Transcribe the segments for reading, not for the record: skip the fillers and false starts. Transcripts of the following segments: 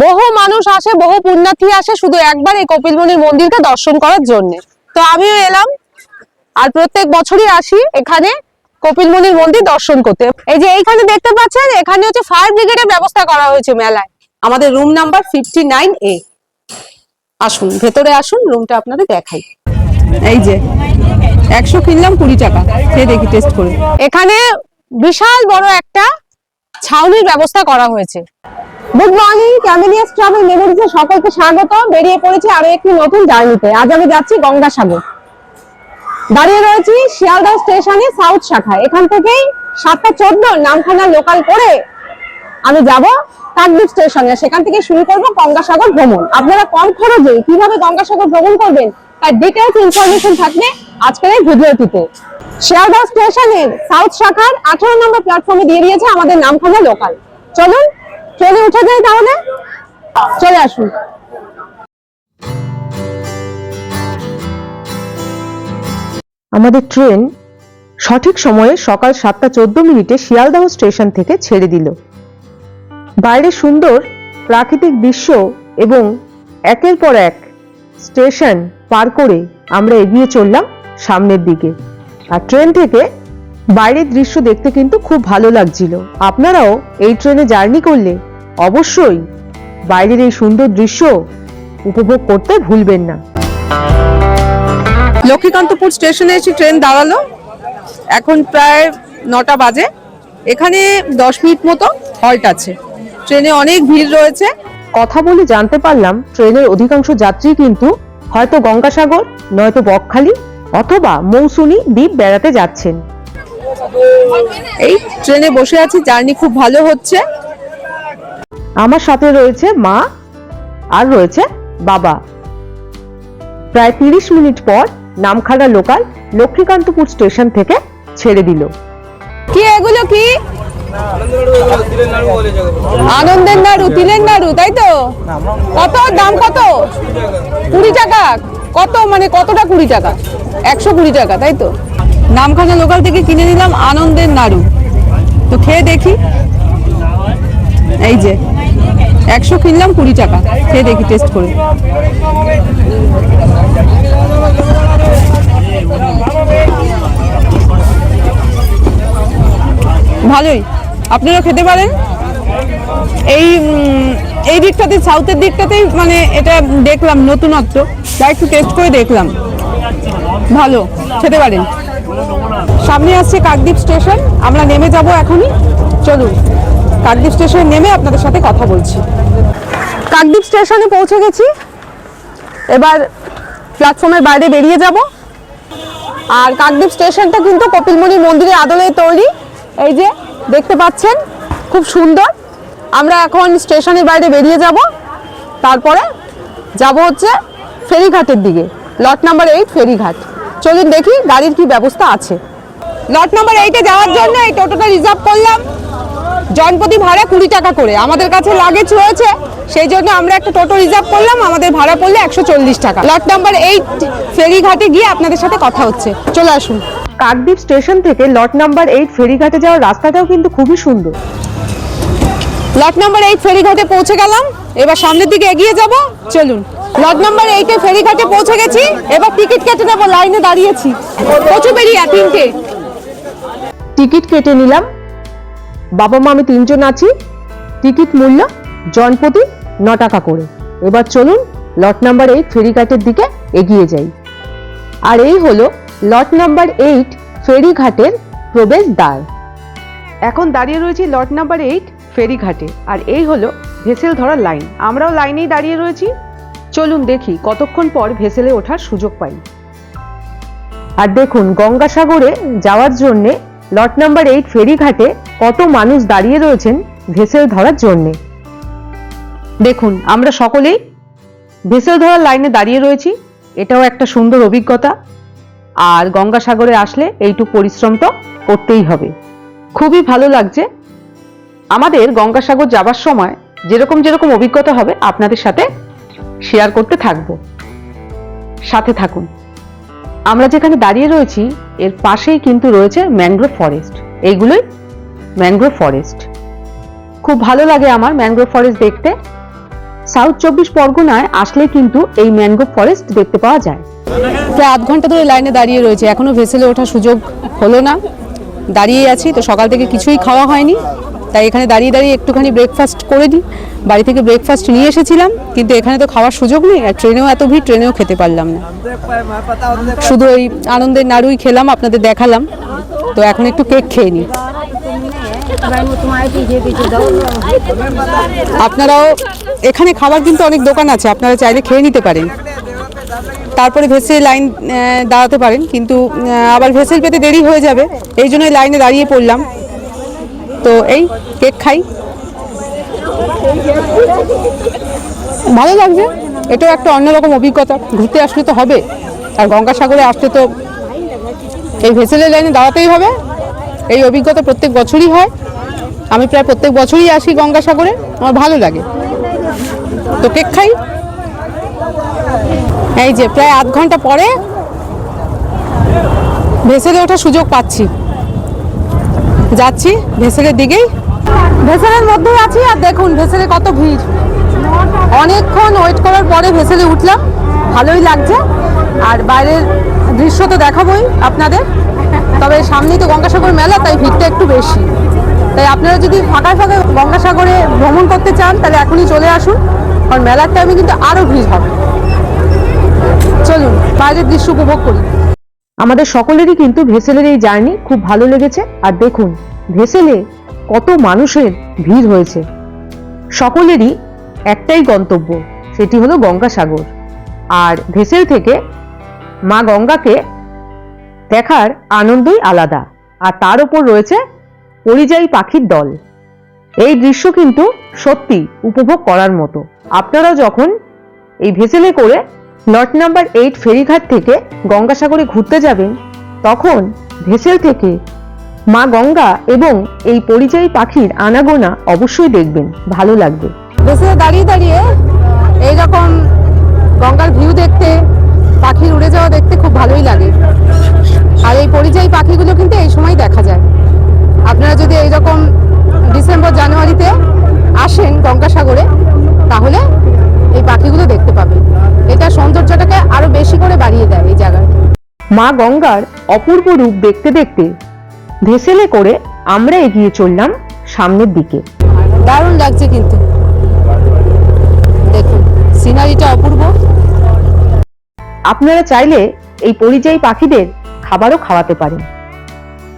বহু মানুষ আসে, বহু পুণ্যার্থী আসে শুধু একবার এই কপিলমুনির মন্দিরকে দর্শন করার জন্য। তো আমিও এলাম, আর প্রত্যেক বছরই আসি এখানে কপিলমুনির মন্দির দর্শন করতে। এই যে এইখানে দেখতে পাচ্ছেন, এখানে হচ্ছে ফায়ার ব্রিগেডের ব্যবস্থা করা হয়েছে মেলায়। আমাদের রুম নাম্বার 59A। আসুন ভেতরে আসুন, রুমটা আপনাদের দেখাই। এই যে 100 কিনলাম 20 টাকা, খেয়ে দেখি টেস্ট করে। এখানে বিশাল বড় একটা ছাউনির ব্যবস্থা করা হয়েছে। গুড মর্নিং, ক্যামেলিয়াস ট্রাভেল মেমোরিজে সকলকে স্বাগত। বেরিয়ে পড়েছি আরো একটি নতুন জার্নিতে। আজ আমি যাচ্ছি গঙ্গাসাগর। দাঁড়িয়ে রয়েছি শিয়ালদহ স্টেশনে সাউথ শাখায়। এখান থেকেই 7:14 নামখানা লোকাল করে আমি যাব কাকদ্বীপ স্টেশনে। সেখান থেকে শুরু করব গঙ্গাসাগর ভ্রমণ। আপনারা কম খরচে কিভাবে গঙ্গাসাগর ভ্রমণ করবেন তার ডিটেইলস ইনফরমেশন থাকবে আজকের এই ভিডিওটিতে। শিয়ালদহ স্টেশনের সাউথ শাখার 18 নম্বর প্ল্যাটফর্মে দিয়ে দিয়েছে আমাদের নামখানা লোকাল। চলুন ট্রেনে উঠে যাই, তাহলে চলে আসুন। আমাদের ট্রেন সঠিক সময়ে সকাল 7:14 শিয়ালদহ স্টেশন থেকে ছেড়ে দিল। বাইরে সুন্দর প্রাকৃতিক দৃশ্য এবং একের পর এক স্টেশন পার করে আমরা এগিয়ে চললাম সামনের দিকে। আর ট্রেন থেকে বাইরের দৃশ্য দেখতে কিন্তু খুব ভালো লাগছিল। আপনারাও এই ট্রেনে জার্নি করলে অবশ্যই বাইরের এই সুন্দর দৃশ্য উপভোগ করতে ভুলবেন না। লক্ষ্মীকান্তপুর স্টেশনে এসে ট্রেন দাঁড়ালো। এখন প্রায় 9টা বাজে। এখানে 10 মিনিট মতো হল্ট আছে। ট্রেনে অনেক ভিড় রয়েছে। কথা বলে জানতে পারলাম ট্রেনের অধিকাংশ যাত্রী কিন্তু হয়তো গঙ্গাসাগর, নয়তো বকখালি অথবা মৌসুমী দ্বীপ বেড়াতে যাচ্ছেন। এই ট্রেনে বসে আছি, জার্নি খুব ভালো হচ্ছে। আমার সাথে রয়েছে মা আর রয়েছে বাবা। প্রায় 30 মিনিট পর নামখানা লোকাল লক্ষ্মীকান্তপুর স্টেশন থেকে ছেড়ে দিল। কি এগুলো কি? আনন্দের নাড়ু, তিলের নাড়ু, তাই তো? কত দাম? কত? 20 টাকা। কত মানে কতটা? 20 টাকা, 120 টাকা, তাই তো? নামখানা লোকাল থেকে কিনে নিলাম আনন্দের নাড়ু। তো খেয়ে দেখি। এই যে 100 কিনলাম 20 টাকা, খেয়ে দেখি টেস্ট করে। ভালোই, আপনারা খেতে পারেন। এই দিকটাতে, সাউথের দিকটাতেই মানে এটা দেখলাম নতুনত্ব, তাই একটু টেস্ট করে দেখলাম। ভালো, খেতে পারেন। সামনে আসছে কাকদ্বীপ স্টেশন, আমরা নেমে যাব এখনই। চলুন কাকদ্বীপ স্টেশনে নেমে আপনাদের সাথে কথা বলছি। কাকদ্বীপ স্টেশনে পৌঁছে গেছি। এবার প্ল্যাটফর্মের বাইরে বেরিয়ে যাব। আর কাকদ্বীপ স্টেশনটা কিন্তু কপিলমুনি মন্দিরের আদলে তৈরি। এই যে দেখতে পাচ্ছেন, খুব সুন্দর। আমরা এখন স্টেশনের বাইরে বেরিয়ে যাব, তারপরে যাব হচ্ছে ফেরিঘাটের দিকে, লট নাম্বার 8 ফেরিঘাট। চলুন দেখি গাড়ির কি ব্যবস্থা আছে। লট নাম্বার 8-এ যাওয়ার জন্য এই টোটোটা রিজার্ভ করলাম। জনপ্রতি ভাড়া 20 টাকা করে। আমাদের কাছে লাগেজ রয়েছে, সেই জন্য আমরা একটা টোটো রিজার্ভ করলাম। আমাদের ভাড়া পড়লে 140 টাকা। লট নাম্বার 8 ফেরিঘাটে গিয়ে আপনাদের সাথে কথা হচ্ছে। চলে আসুন। কাকদ্বীপ স্টেশন থেকে লট নাম্বার 8 ফেরিঘাটে যাওয়ার রাস্তাটাও কিন্তু খুবই সুন্দর। লট নাম্বার 8 ফেরিঘাটে পৌঁছে গেলাম। এবার সামনের দিকে এগিয়ে যাব। চলুন। লট নাম্বার 8-এ ফেরিঘাটে পৌঁছে গেছি। এবার টিকিট কেটে নেবো। লাইনে দাঁড়িয়েছি, কচুবেড়িয়া 3টে। টিকিট কেটে নিলাম। বাবা মা আমি 3 জন আছি। টিকিট মূল্য জনপ্রতি 9 টাকা করে। এবার চলুন লট নাম্বার 8 ফেরিঘাটের দিকে এগিয়ে যাই। আর এই হলো লট নাম্বার 8 ফেরিঘাটের প্রবেশ দ্বার। এখন দাঁড়িয়ে রয়েছি লট নাম্বার 8 ফেরিঘাটে। আর এই হলো ভেসেল ধরার লাইন। আমরাও লাইনেই দাঁড়িয়ে রয়েছি। চলুন দেখি কতক্ষণ পর ভেসেলে ওঠার সুযোগ পাই। আর দেখুন গঙ্গাসাগরে যাওয়ার জন্য লট নাম্বার 8 ফেরিঘাটে কত মানুষ দাঁড়িয়ে রয়েছেন ভেসেল ধরার জন্য। দেখুন আমরা সকলেই ভেসেল ধরার লাইনে দাঁড়িয়ে রয়েছি। এটাও একটা সুন্দর অভিজ্ঞতা। আর গঙ্গাসাগরে আসলে এইটুকু পরিশ্রম তো করতেই হবে। খুবই ভালো লাগছে। আমাদের গঙ্গাসাগর যাবার সময় যেরকম যেরকম অভিজ্ঞতা হবে আপনাদের সাথে শেয়ার করতে থাকবো। সাথে থাকুন। আমরা যেখানে দাঁড়িয়ে রয়েছি এর পাশেই কিন্তু রয়েছে ম্যানগ্রোভ ফরেস্ট। এইগুলোই ম্যানগ্রোভ ফরেস্ট। খুব ভালো লাগে আমার ম্যানগ্রোভ ফরেস্ট দেখতে। সাউথ 24 পরগনায় আসলে কিন্তু এই ম্যানগ্রোভ ফরেস্ট দেখতে পাওয়া যায়। প্রায় আধ ঘন্টা ধরে লাইনে দাঁড়িয়ে রয়েছে, এখনো ভেসেলে ওঠার সুযোগ হলো না, দাঁড়িয়ে আছি। তো সকাল থেকে কিছুই খাওয়া হয়নি, তাই এখানে দাঁড়িয়ে দাঁড়িয়ে একটুখানি ব্রেকফাস্ট করে নিই। বাড়ি থেকে ব্রেকফাস্ট নিয়ে এসেছিলাম, কিন্তু এখানে তো খাওয়ার সুযোগ নেই, আর ট্রেনেও এত ভিড়, ট্রেনেও খেতে পারলাম না। শুধু ওই আনন্দের নাড়ুই খেলাম, আপনাদের দেখালাম। তো এখন একটু কেক খেয়ে নিই। আপনারাও এখানে খাবার কিন্তু অনেক দোকান আছে, আপনারা চাইলে খেয়ে নিতে পারেন, তারপরে ভেসেল লাইন দাঁড়াতে পারেন, কিন্তু আবার ভেসেল পেতে দেরি হয়ে যাবে, এই জন্যই লাইনে দাঁড়িয়ে পড়লাম। তো এই কেক খাই, ভালো লাগছে। এটাও একটা অন্যরকম অভিজ্ঞতা, ঘুরতে আসলে তো হবে, আর গঙ্গাসাগরে আসলে তো এই ভেসেলের লাইনে দাঁড়াতেই হবে। এই অভিজ্ঞতা প্রত্যেক বছরই হয়, আমি প্রায় প্রত্যেক বছরই আসি গঙ্গাসাগরে, আমার ভালো লাগে। তো কেক খাই। এই যে প্রায় আধ ঘন্টা পরে ভেসেলে ওঠার সুযোগ পাচ্ছি, যাচ্ছি ভেসেলের দিকেই। ভেসেলের মধ্যেই আছি, আর দেখুন ভেসেলে কত ভিড়। অনেকক্ষণ ওয়েট করার পরে ভেসেলে উঠলাম, ভালোই লাগছে। আর বাইরের দৃশ্য তো দেখাবোই আপনাদের, তবে সামনেই তো গঙ্গাসাগর মেলা, তাই ভিড়টা একটু বেশি। তাই আপনারা যদি ফাঁকায় ফাঁকায় গঙ্গাসাগরে ভ্রমণ করতে চান, তাহলে এখনই চলে আসুন, কারণ মেলার টাইমে কিন্তু আরও ভিড় হবে। চলুন বাইরের দৃশ্য উপভোগ করি। আমাদের সকলেরই কিন্তু ভেসেলের এই জার্নি খুব ভালো লেগেছে। আর দেখুন ভেসেলে কত মানুষের ভিড় হয়েছে। সকলেরই একটাই গন্তব্য, সেটি হলো গঙ্গাসাগর। আর ভেসেল থেকে মা গঙ্গাকে দেখার আনন্দই আলাদা। আর তার উপর রয়েছে পরিযায়ী পাখির দল। এই দৃশ্য কিন্তু সত্যি উপভোগ করার মতো। আপনারা যখন এই ভেসেলে করে লট নাম্বার 8 ফেরিঘাট থেকে গঙ্গাসাগরে ঘুরতে যাবেন, তখন ভেসেল থেকে মা গঙ্গা এবং এই পরিযায়ী পাখির আনাগোনা অবশ্যই দেখবেন, ভালো লাগবে। ভেসেলে দাঁড়িয়ে দাঁড়িয়ে এইরকম গঙ্গার ভিউ দেখতে, পাখির উড়ে যাওয়া দেখতে খুব ভালোই লাগে। আর এই পরিযায়ী পাখিগুলো কিন্তু এই সময় দেখা যায়। আপনারা যদি এইরকম ডিসেম্বর জানুয়ারিতে আসেন গঙ্গাসাগরে, তাহলে এই পাখিগুলো দেখতে পাবেন। এটা সৌন্দর্যটাকে আরো বেশি করে বাড়িয়ে দেয় এই জায়গায়। মা গঙ্গার অপূর্ব রূপ দেখতে দেখতে ভেসেলে করে আমরা এগিয়ে চললাম সামনের দিকে। দারুণ লাগছে কিন্তু, দেখুন সিনারিটা অপূর্ব। আপনারা চাইলে এই পরিযায়ী পাখিদের খাবারও খাওয়াতে পারেন।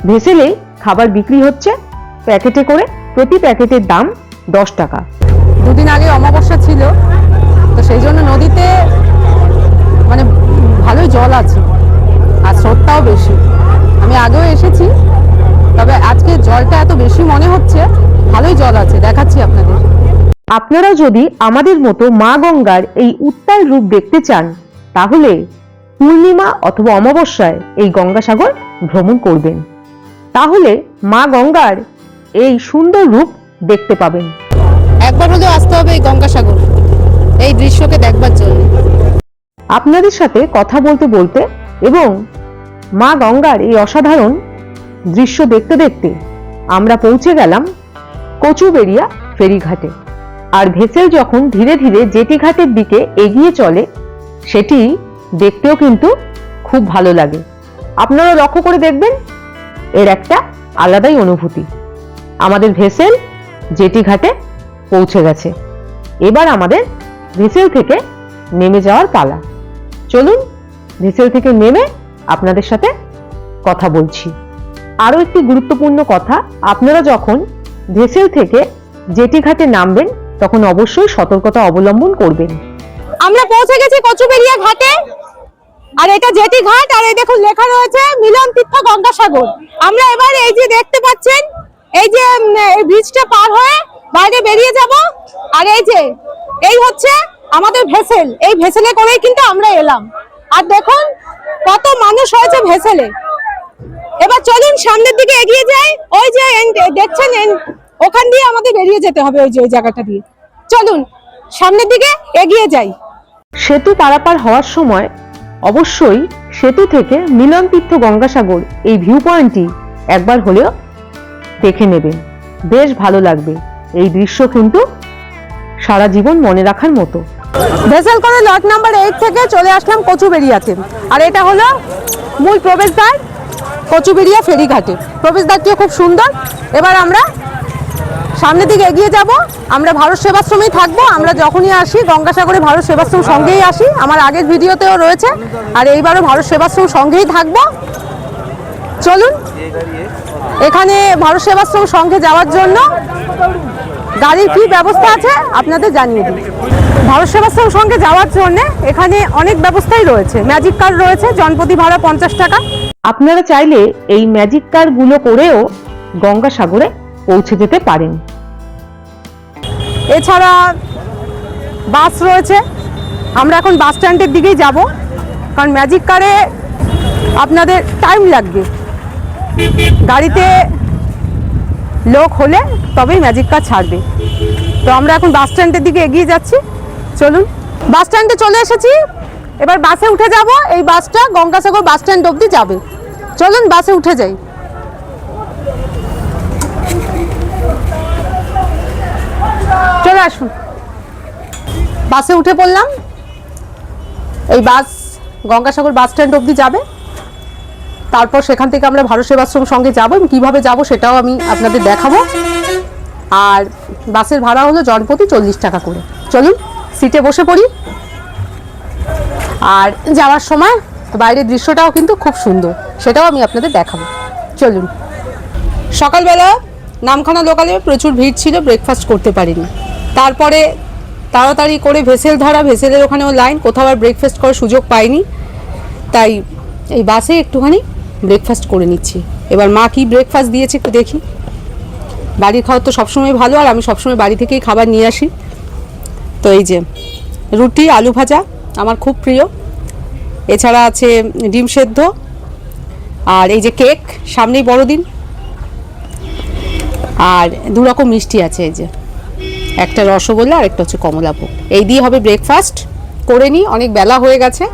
ভেসেলে খাবার বিক্রি হচ্ছে প্যাকেটে করে, প্রতি প্যাকেটের দাম 10 টাকা। দুদিন আগে অমাবস্যা ছিল, তো সেই জন্য নদীতে মানে ভালোই জল আছে, আর স্রোতটাও বেশি। আমি আগেও এসেছি, তবে আজকে জলটা এত বেশি মনে হচ্ছে, ভালোই জল আছে, দেখাচ্ছি আপনাদের। আপনারা যদি আমাদের মতো মা গঙ্গার এই উত্তাল রূপ দেখতে চান, তাহলে পূর্ণিমা অথবা অমাবস্যায় এই গঙ্গাসাগর ভ্রমণ করবেন, তাহলে মা গঙ্গার এই সুন্দর রূপ দেখতে পাবেন। একবার হলেও আসতে হবে এই গঙ্গাসাগর, এই দৃশ্যকে দেখবার জন্য। আপনাদের সাথে কথা বলতে বলতে এবং মা গঙ্গার এই অসাধারণ দৃশ্য দেখতে দেখতে আমরা পৌঁছে গেলাম কচুবেড়িয়া ফেরিঘাটে। আর ভেসেল যখন ধীরে ধীরে জেটি ঘাটের দিকে এগিয়ে চলে, সেটি দেখতেও কিন্তু খুব ভালো লাগে। আপনারা লক্ষ্য করে দেখবেন, এর একটা আলাদাই অনুভূতি। আমাদের ভেসেল জেটি ঘাটে পৌঁছে গেছে। এবার আমাদের ভেসেল থেকে নেমে যাওয়ার পালা। চলুন ভেসেল থেকে নেমে আপনাদের সাথে কথা বলছি। আরো একটি গুরুত্বপূর্ণ কথা, আপনারা যখন ভেসেল থেকে জেটি ঘাটে নামবেন, তখন অবশ্যই সতর্কতা অবলম্বন করবেন। আমরা পৌঁছে গেছি কচুবেড়িয়া ঘাটে, আর এটা জেটি ঘাট। আর এই দেখুন লেখা রয়েছে মিলন তীর্থ গঙ্গাসাগর। আমরা এবার এই যে দেখতে পাচ্ছেন, এই যে এই ব্রিজটা পার হয়ে বাইরে বেরিয়ে যাব। আর এই যে এই হচ্ছে আমাদের ভেসেল, এই ভেসেলে করেই কিন্তু আমরা এলাম। আর দেখুন কত মানুষ হয়েছে ভেসেলে। এবার চলুন সামনের দিকে এগিয়ে যাই। ওই যে দেখছেন, ওখান দিয়ে আমাদের বেরিয়ে যেতে হবে, ওই যে ওই জায়গাটা দিয়ে। চলুন সামনের দিকে এগিয়ে যাই। সেতু পারাপার হওয়ার সময় অবশ্যই সেতু থেকে মিলন তীর্থ গঙ্গাসাগর এই ভিউ পয়েন্টটি একবার হলেও দেখে নেবেন, বেশ ভালো লাগবে। এই দৃশ্য কিন্তু সারা জীবন মনে রাখার মতো। ভেসেল করে লট নাম্বার 8 থেকে চলে আসলাম কচুবেড়িয়াতে। আর এটা হলো মূল প্রবেশদ্বার কচুবেড়িয়া ফেরিঘাটে। প্রবেশদ্বারটিও খুব সুন্দর। এবার আমরা সামনের দিকে এগিয়ে যাব। আমরা ভারত সেবাশ্রমেই থাকবো। আমরা যখনই আসি গঙ্গাসাগরে ভারত সেবাশ্রম সঙ্গেই আসি, আমার আগের ভিডিওতেও রয়েছে, আর এইবারও ভারত সেবাশ্রম সঙ্গেই থাকবো। চলুন, এখানে ভারত সেবাশ্রম সঙ্গে যাওয়ার জন্য গাড়ির কি ব্যবস্থা আছে আপনাদের জানিয়ে দিই। ভারত সেবাশ্রম সঙ্গে যাওয়ার জন্য এখানে অনেক ব্যবস্থাই রয়েছে। ম্যাজিক কার রয়েছে, জনপ্রতি ভাড়া 50 টাকা। আপনারা চাইলে এই ম্যাজিক কারগুলো করেও গঙ্গাসাগরে পৌঁছে যেতে পারেন। এছাড়া বাস রয়েছে। আমরা এখন বাস স্ট্যান্ডের দিকেই যাব, কারণ ম্যাজিক কারে আপনাদের টাইম লাগবে। গাড়িতে লোক হলে তবেই ম্যাজিক কার ছাড়বে। তো আমরা এখন বাস স্ট্যান্ডের দিকে এগিয়ে যাচ্ছি। চলুন, বাস স্ট্যান্ডে চলে এসেছি। এবার বাসে উঠে যাব। এই বাসটা গঙ্গাসাগর বাস স্ট্যান্ড অবধি যাবে। চলুন বাসে উঠে যাই। চলে আসুন, বাসে উঠে পড়লাম। এই বাস গঙ্গাসাগর বাস স্ট্যান্ড অবধি যাবে। তারপর সেখান থেকে আমরা ভারত সেবাশ্রম সঙ্গে যাবো। কীভাবে যাব সেটাও আমি আপনাদের দেখাবো। আর বাসের ভাড়া হলো জনপ্রতি 40 টাকা করে। চলুন সিটে বসে পড়ি। আর যাওয়ার সময় বাইরের দৃশ্যটাও কিন্তু খুব সুন্দর, সেটাও আমি আপনাদের দেখাবো। চলুন। সকালবেলা নামখানা লোকালে প্রচুর ভিড় ছিল, ব্রেকফাস্ট করতে পারিনি। তারপরে তাড়াতাড়ি করে ভেসেল ধরা, ভেসেলের ওখানেও লাইন, কোথাও আর ব্রেকফাস্ট করার সুযোগ পাইনি। তাই এই বাসে একটুখানি ব্রেকফাস্ট করে নিচ্ছি। এবার মা কি ব্রেকফাস্ট দিয়েছে একটু দেখি। বাড়ির খাবার তো সবসময় ভালো, আর আমি সবসময় বাড়ি থেকেই খাবার নিয়ে আসি। তো এই যে রুটি, আলু ভাজা আমার খুব প্রিয়। এছাড়া আছে ডিম সেদ্ধ, আর এই যে কেক, সামনেই বড়দিন। আর 2 রকম মিষ্টি আছে, এই যে একটা রসগোল্লা আর একটা হচ্ছে কমলাভোগ। এই দিয়ে হবে ব্রেকফাস্ট। করে নিই, অনেক বেলা হয়ে গেছে।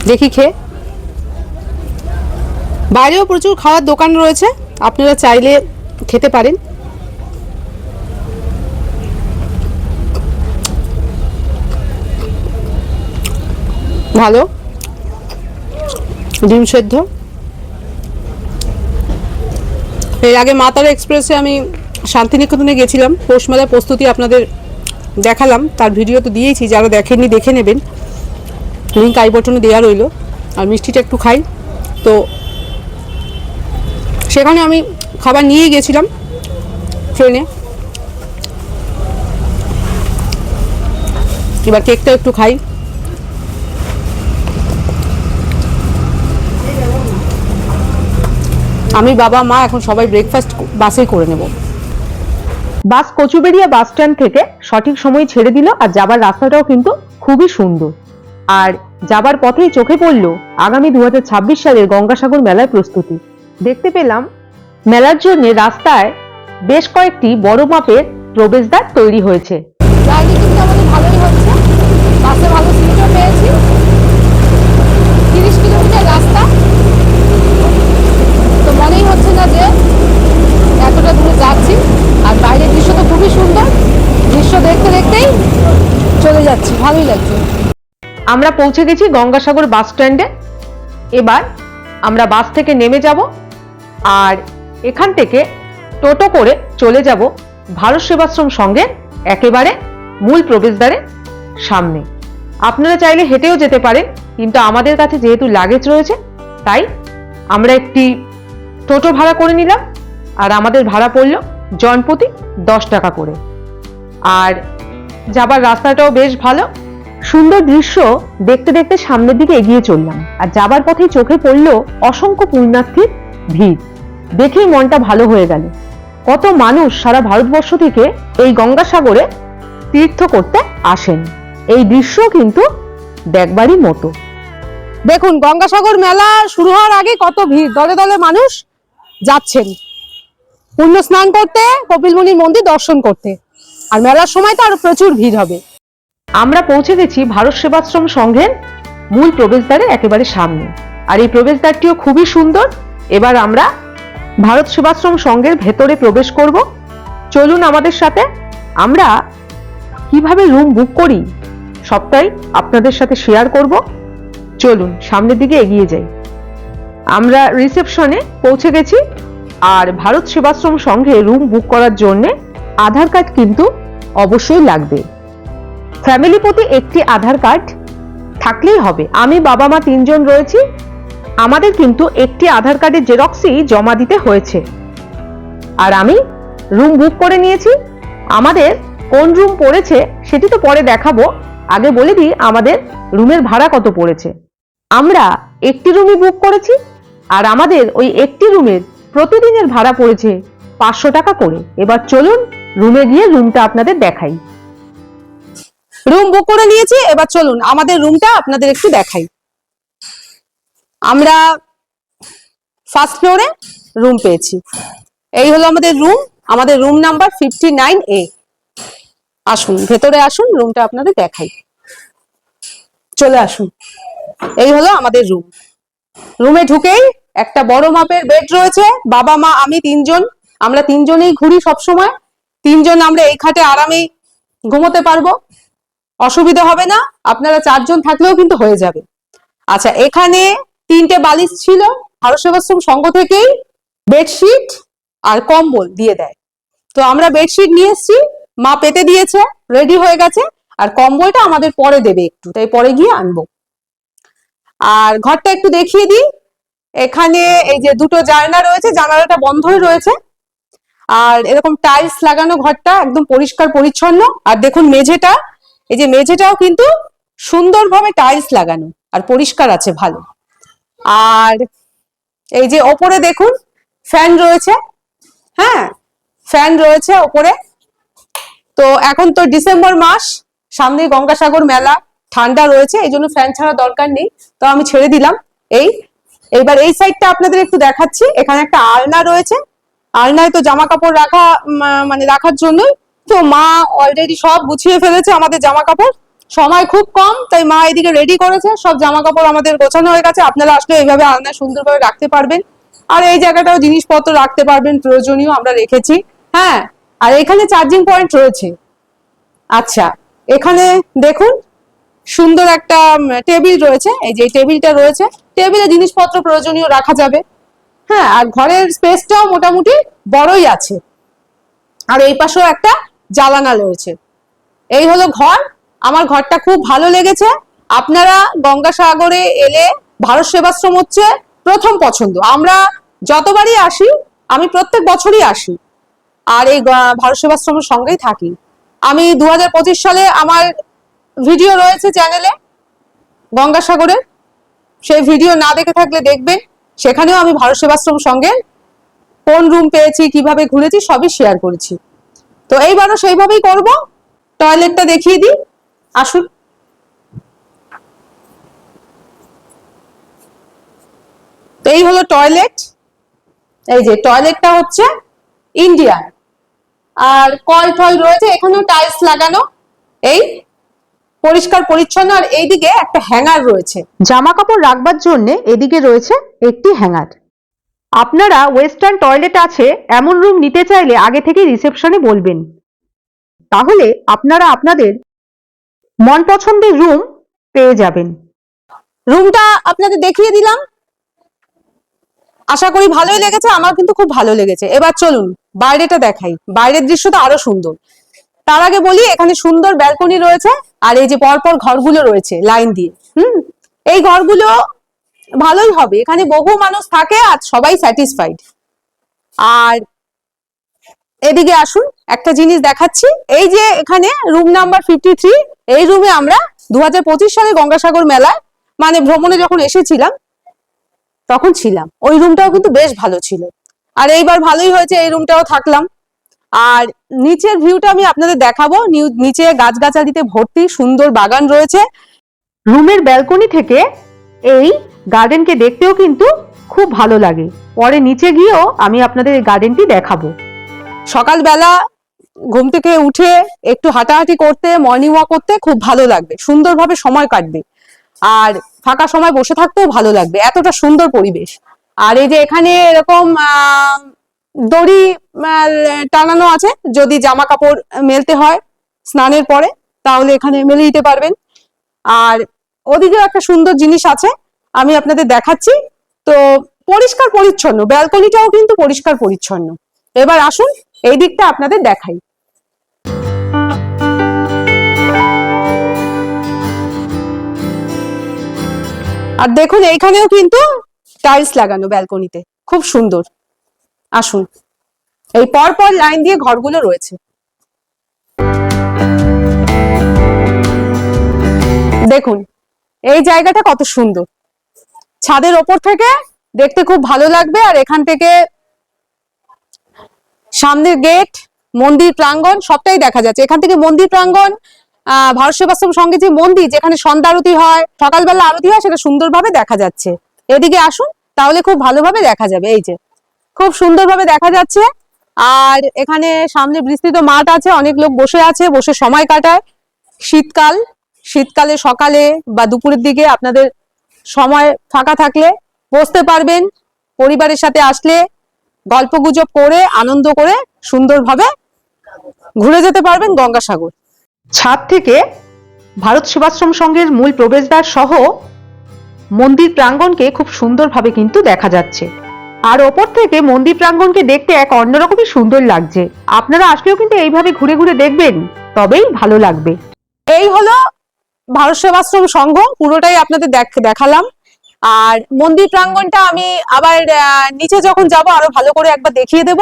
দেখি খেয়ে। বাইরেও প্রচুর খাওয়ার দোকান রয়েছে, আপনারা চাইলে খেতে পারেন। ভালো ডিম সেদ্ধ। এর আগে মা তারা এক্সপ্রেসে আমি শান্তিনিকেতনে গেছিলাম, পৌষ মেলার প্রস্তুতি আপনাদের দেখালাম। তার ভিডিও তো দিয়েছি, যারা দেখেননি দেখে নেবেন, লিঙ্ক আই বটনে দেওয়া রইল। আর মিষ্টিটা একটু খাই। তো সেখানে আমি খাবার নিয়ে গেছিলাম ট্রেনে। এবার কেকটা একটু খাই। আমি, বাবা, মা এখন সবাই ব্রেকফাস্ট বাসেই করে নেব। বাস কচুবেড়িয়া বাস স্ট্যান্ড থেকে সঠিক সময় ছেড়ে দিল। আর যাবার রাস্তাটাও কিন্তু খুবই সুন্দর। আর যাবার পথেই চোখে পড়ল আগামী 2026 সালের গঙ্গাসাগর মেলার প্রস্তুতি। দেখতে পেলাম মেলার জন্য রাস্তায় বেশ কয়েকটি বড় মাপের প্রবেশদ্বার তৈরি হয়েছে। জার্নি কিন্তু আমাদের ভালোই হচ্ছে। বাসে ভালো সিটও পেয়েছি। 30 কিলোমিটার রাস্তা, তো মনেই হচ্ছে না যে এতটা দূরে যাচ্ছি। আর বাইরের দৃশ্য তো খুবই সুন্দর। দৃশ্য দেখতে দেখতেই চলে যাচ্ছি, ভালোই লাগছে। আমরা পৌঁছে গেছি গঙ্গাসাগর বাস স্ট্যান্ডে। এবার আমরা বাস থেকে নেমে যাব, আর এখান থেকে টোটো করে চলে যাব ভারত সেবাশ্রম সঙ্গে একেবারে মূল প্রবেশদ্বারের সামনে। আপনারা চাইলে হেঁটেও যেতে পারেন, কিন্তু আমাদের কাছে যেহেতু লাগেজ রয়েছে তাই আমরা একটি টোটো ভাড়া করে নিলাম। আর আমাদের ভাড়া পড়ল জনপ্রতি 10 টাকা করে। আর যাবার রাস্তাটাও বেশ ভালো, সুন্দর দৃশ্য দেখতে দেখতে সামনের দিকে এগিয়ে চললাম। আর যাবার পথেই চোখে পড়ল অসংখ্য পুণ্যার্থীর ভিড়। দেখেই মনটা ভালো হয়ে গেল। কত মানুষ সারা ভারতবর্ষ থেকে এই গঙ্গাসাগরে তীর্থ করতে আসেন। এই দৃশ্য কিন্তু দেখবারই মতো। দেখুন, গঙ্গাসাগর মেলা শুরু হওয়ার আগে কত ভিড়, দলে দলে মানুষ যাচ্ছেন পুণ্য স্নান করতে, কপিলমুনির মন্দির দর্শন করতে। আর মেলার সময় তো আরো প্রচুর ভিড় হবে। আমরা পৌঁছে গেছি ভারত সেবাশ্রম সংঘের মূল প্রবেশদ্বারের একেবারে সামনে। আর এই প্রবেশদ্বারটিও খুবই সুন্দর। এবার আমরা ভারত সেবাশ্রম সংঘের ভেতরে প্রবেশ করব। চলুন আমাদের সাথে। আমরা কিভাবে রুম বুক করি সবটাই আপনাদের সাথে শেয়ার করব। চলুন সামনের দিকে এগিয়ে যাই। আমরা রিসেপশনে পৌঁছে গেছি। আর ভারত সেবাশ্রম সংঘে রুম বুক করার জন্য আধার কার্ড কিন্তু অবশ্যই লাগবে। ফ্যামিলি প্রতি একটি আধার কার্ড থাকলেই হবে। আমি বাবা মা 3 জন রয়েছি। আমাদের কিন্তু একটি আধার কার্ডের জেরক্সই জমা দিতে হয়েছে। আর আমি রুম বুক করে নিয়েছি। আমাদের কোন রুম পড়েছে সেটি তো পরে দেখাবো, আগে বলে দিই আমাদের রুমের ভাড়া কত পড়েছে। আমরা একটি রুমই বুক করেছি আর আমাদের ওই একটি রুমের প্রতিদিনের ভাড়া পড়েছে 500 টাকা করে। এবার চলুন রুমে গিয়ে রুমটা আপনাদের দেখাই। রুম বুক করে নিয়েছি, এবার চলুন আমাদের রুমটা আপনাদের একটু দেখাই। আমরা ফার্স্ট ফ্লোরে রুম পেয়েছি। এই হলো আমাদের রুম, আমাদের রুম নাম্বার 59A। আসুন ভেতরে আসুন, রুমটা আপনাদের দেখাই। চলে আসুন, এই হলো আমাদের রুম। রুমে ঢুকেই একটা বড় মাপের বেড রয়েছে। বাবা মা আমি 3 জন, আমরা 3 জনেই ঘুরি সবসময়। 3 জন আমরা এই খাটে আরামেই ঘুমোতে পারবো, অসুবিধা হবে না। আপনারা 4 জন থাকলেও কিন্তু হয়ে যাবে। আচ্ছা, এখানে 3টে বালিশ ছিল। ভারত সেবাশ্রম সংঘ থেকেই বেডশিট আর কম্বল দিয়ে দেয়। তো আমরা বেডশিট নিয়ে এসেছি, মা পেতে দিয়েছে, রেডি হয়ে গেছে। আর কম্বলটা আমাদের পরে দেবে একটু, তাই পরে গিয়ে আনবো। আর ঘরটা একটু দেখিয়ে দিই। এখানে এই যে 2টো জানলা রয়েছে, জানালাটা বন্ধই রয়েছে। আর এরকম টাইলস লাগানো, ঘরটা একদম পরিষ্কার পরিচ্ছন্ন। আর দেখুন মেঝেটা, এই যে মেঝেটাও কিন্তু সুন্দরভাবে টাইলস লাগানো আর পরিষ্কার আছে, ভালো। আর এই যে ওপরে দেখুন ফ্যান রয়েছে, হ্যাঁ ফ্যান রয়েছে ওপরে। তো এখন তো ডিসেম্বর মাস, সামনে গঙ্গাসাগর মেলা, ঠান্ডা রয়েছে, এই জন্য ফ্যান ছাড়া দরকার নেই, তো আমি ছেড়ে দিলাম। এইবার এই সাইডটা আপনাদের একটু দেখাচ্ছি। এখানে একটা আলনা রয়েছে, আলনায় তো জামা কাপড় রাখা মানে রাখার জন্যই। তো মা অলরেডি সব গুছিয়ে ফেলেছে আমাদের জামা কাপড়। সময় খুব কম, তাই মা এদিকে রেডি করেছে, সব জামা কাপড় আমাদের গোছানো হয়ে গেছে। আপনারা আসলে এইভাবে আলনায় সুন্দরভাবে রাখতে পারবেন। আর এই জায়গাটাও জিনিসপত্র রাখতে পারবেন, প্রয়োজনীয় আমরা রেখেছি। হ্যাঁ, আর এখানে চার্জিং পয়েন্ট রয়েছে। আচ্ছা, এখানে দেখুন সুন্দর একটা টেবিল রয়েছে। এই যে টেবিলটা রয়েছে, টেবিলে জিনিসপত্র প্রয়োজনীয় রাখা যাবে। হ্যাঁ, আর ঘরের স্পেসটাও মোটামুটি বড়ই আছে। আর এই পাশেও একটা জানালা রয়েছে। এই হলো ঘর। আমার ঘরটা খুব ভালো লেগেছে। আপনারা গঙ্গাসাগরে এলে ভারত সেবাশ্রম হচ্ছে প্রথম পছন্দ। আমরা যতবারই আসি, আমি প্রত্যেক বছরই আসি, আর এই ভারত সেবাশ্রমের সঙ্গেই থাকি। আমি 2025 সালে আমার ভিডিও রয়েছে চ্যানেলে গঙ্গাসাগরের, সেই ভিডিও না দেখে থাকলে দেখবেন। সেখানেও আমি ভারত সেবাশ্রম সঙ্গে কোন রুম পেয়েছি, কিভাবে ঘুরেছি, সবই শেয়ার করেছি। তো এইবারও সেইভাবেই করব। টয়লেটটা দেখিয়ে দিই, আসুন। তো এই হলো টয়লেট। এই যে টয়লেটটা হচ্ছে ইন্ডিয়ান, আর কল টল রয়েছে, এখানেও টাইলস লাগানো, এই পরিষ্কার পরিচ্ছন্ন। আর এইদিকে একটা হ্যাঙ্গার রয়েছে জামা কাপড় রাখবার জন্য, এদিকে রয়েছে একটি হ্যাঙ্গার। আপনারা ওয়েস্টার্ন টয়লেট আছে এমন রুম নিতে চাইলে আগে থেকে রিসেপশনে বলবেন, তাহলে আপনারা আপনাদের মন পছন্দের রুম পেয়ে যাবেন। রুমটা আপনাদের দেখিয়ে দিলাম, আশা করি ভালোই লেগেছে। আমার কিন্তু খুব ভালো লেগেছে। এবার চলুন বাইরেটা দেখাই, বাইরের দৃশ্যটা আরো সুন্দর। তার আগে বলি এখানে সুন্দর ব্যালকনি রয়েছে, আর এই যে পরপর ঘরগুলো রয়েছে লাইন দিয়ে। এই ঘরগুলো ভালোই হবে, এখানে বহু মানুষ থাকে আর সবাই স্যাটিসফাইড। আর এদিকে আসুন, একটা জিনিস দেখাচ্ছি। এই যে এখানে রুম নাম্বার 53, এই রুমে আমরা 2025 সালে গঙ্গাসাগর মেলায় মানে ভ্রমণে যখন এসেছিলাম তখন ছিলাম। ওই রুমটাও কিন্তু বেশ ভালো ছিল। আর এইবার ভালোই হয়েছে, এই রুমটাও থাকলাম। আর নিচের ভিউটা আমি আপনাদের দেখাবো। নিচে গাছগাছালিতে ভর্তি সুন্দর বাগান রয়েছে। রুমের ব্যালকনি থেকে এই গার্ডেনকে দেখতেও কিন্তু খুব ভালো লাগে। পরে নিচে গিয়েও আমি আপনাদের এই গার্ডেনটি দেখাবো। সকালবেলা ঘুম থেকে উঠে একটু হাঁটাহাঁটি করতে, মর্নিং ওয়াক করতে খুব ভালো লাগবে, সুন্দরভাবে সময় কাটবে। আর ফাঁকা সময় বসে থাকতেও ভালো লাগবে, এতটা সুন্দর পরিবেশ। আর এই যে এখানে এরকম দড়ি টানানো আছে, যদি জামা কাপড় মেলতে হয় স্নানের পরে, তাহলে এখানে মেলে দিতে পারবেন। আর ওদিকেও একটা সুন্দর জিনিস আছে, আমি আপনাদের দেখাচ্ছি। তো পরিষ্কার পরিচ্ছন্ন, ব্যালকনিটাও কিন্তু পরিষ্কার পরিচ্ছন্ন। এবার আসুন এই দিকটা আপনাদের দেখাই। আর দেখুন এইখানেও কিন্তু টাইলস লাগানো ব্যালকনিতে, খুব সুন্দর। আসুন, এই পর পর লাইন দিয়ে ঘরগুলো রয়েছে। দেখুন এই জায়গাটা কত সুন্দর, ছাদের ওপর থেকে দেখতে খুব ভালো লাগবে। আর এখান থেকে সামনের গেট, মন্দির প্রাঙ্গণ সবটাই দেখা যাচ্ছে। এখান থেকে মন্দির প্রাঙ্গণ, ভারত সেবাশ্রম সঙ্গে যে মন্দির, যেখানে সন্ধ্যা আরতি হয়, সকালবেলা আরতি হয়, সেটা সুন্দরভাবে দেখা যাচ্ছে। এদিকে আসুন, তাহলে খুব ভালোভাবে দেখা যাবে। এই যে খুব সুন্দরভাবে দেখা যাচ্ছে। আর এখানে সামনে বিস্তৃত মাঠ আছে, অনেক লোক বসে আছে, বসে সময় কাটায়। শীতকালে সকালে বা দুপুরের দিকে আপনাদের সময় ফাঁকা থাকলে বসতে পারবেন, পরিবারের সাথে আসলে গল্পগুজব করে আনন্দ করে সুন্দরভাবে ঘুরে যেতে পারবেন গঙ্গাসাগর। ছাদ থেকে ভারত সেবাশ্রম সংঘের মূল প্রবেশদ্বার সহ মন্দির প্রাঙ্গণকে খুব সুন্দরভাবে কিন্তু দেখা যাচ্ছে। আর ওপর থেকে মন্দির প্রাঙ্গণকে দেখতে এক অন্যরকমই সুন্দর লাগছে। আপনারা আসলেও কিন্তু এইভাবে ঘুরে ঘুরে দেখবেন, তবেই ভালো লাগবে। এই হলো ভারত সেবাশ্রম সংঘ, পুরোটাই আপনাদের দেখালাম। আর মন্দির প্রাঙ্গণটা আমি আবার নিচে যখন যাব আরো ভালো করে একবার দেখিয়ে দেব।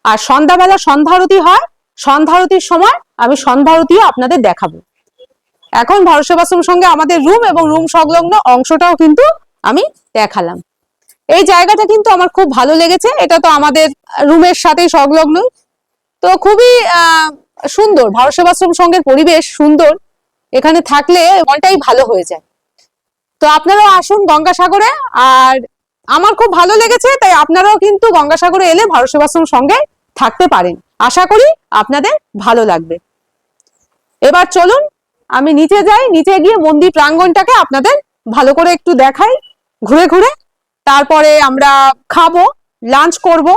আর সন্ধ্যাবেলা সন্ধ্যা আরতি হয়, সন্ধ্যা আরতির সময় আমি সন্ধ্যা আরতিও আপনাদের দেখাবো। এখন ভারত সেবাশ্রম সঙ্গে আমাদের রুম এবং রুম সংলগ্ন অংশটাও কিন্তু আমি দেখালাম। এই জায়গাটা কিন্তু আমার খুব ভালো লেগেছে, এটা তো আমাদের রুমের সাথেই সংলগ্ন। তো খুবই সুন্দর, ভারত সেবাশ্রম সঙ্গের পরিবেশ সুন্দর, এখানে থাকলে মনটাই ভালো হয়ে যায়। তো আপনারাও আসুন গঙ্গাসাগরে। আর আমার খুব ভালো লেগেছে, তাই আপনারাও কিন্তু গঙ্গাসাগরে এলে ভারত সেবাশ্রম সঙ্গে থাকতে পারেন। আশা করি আপনাদের ভালো লাগবে। এবার চলুন আমি নিচে যাই, নিচে গিয়ে মন্দির প্রাঙ্গণটাকে আপনাদের ভালো করে একটু দেখাই ঘুরে ঘুরে। তারপরে আমরা খাবো, লাঞ্চ করব।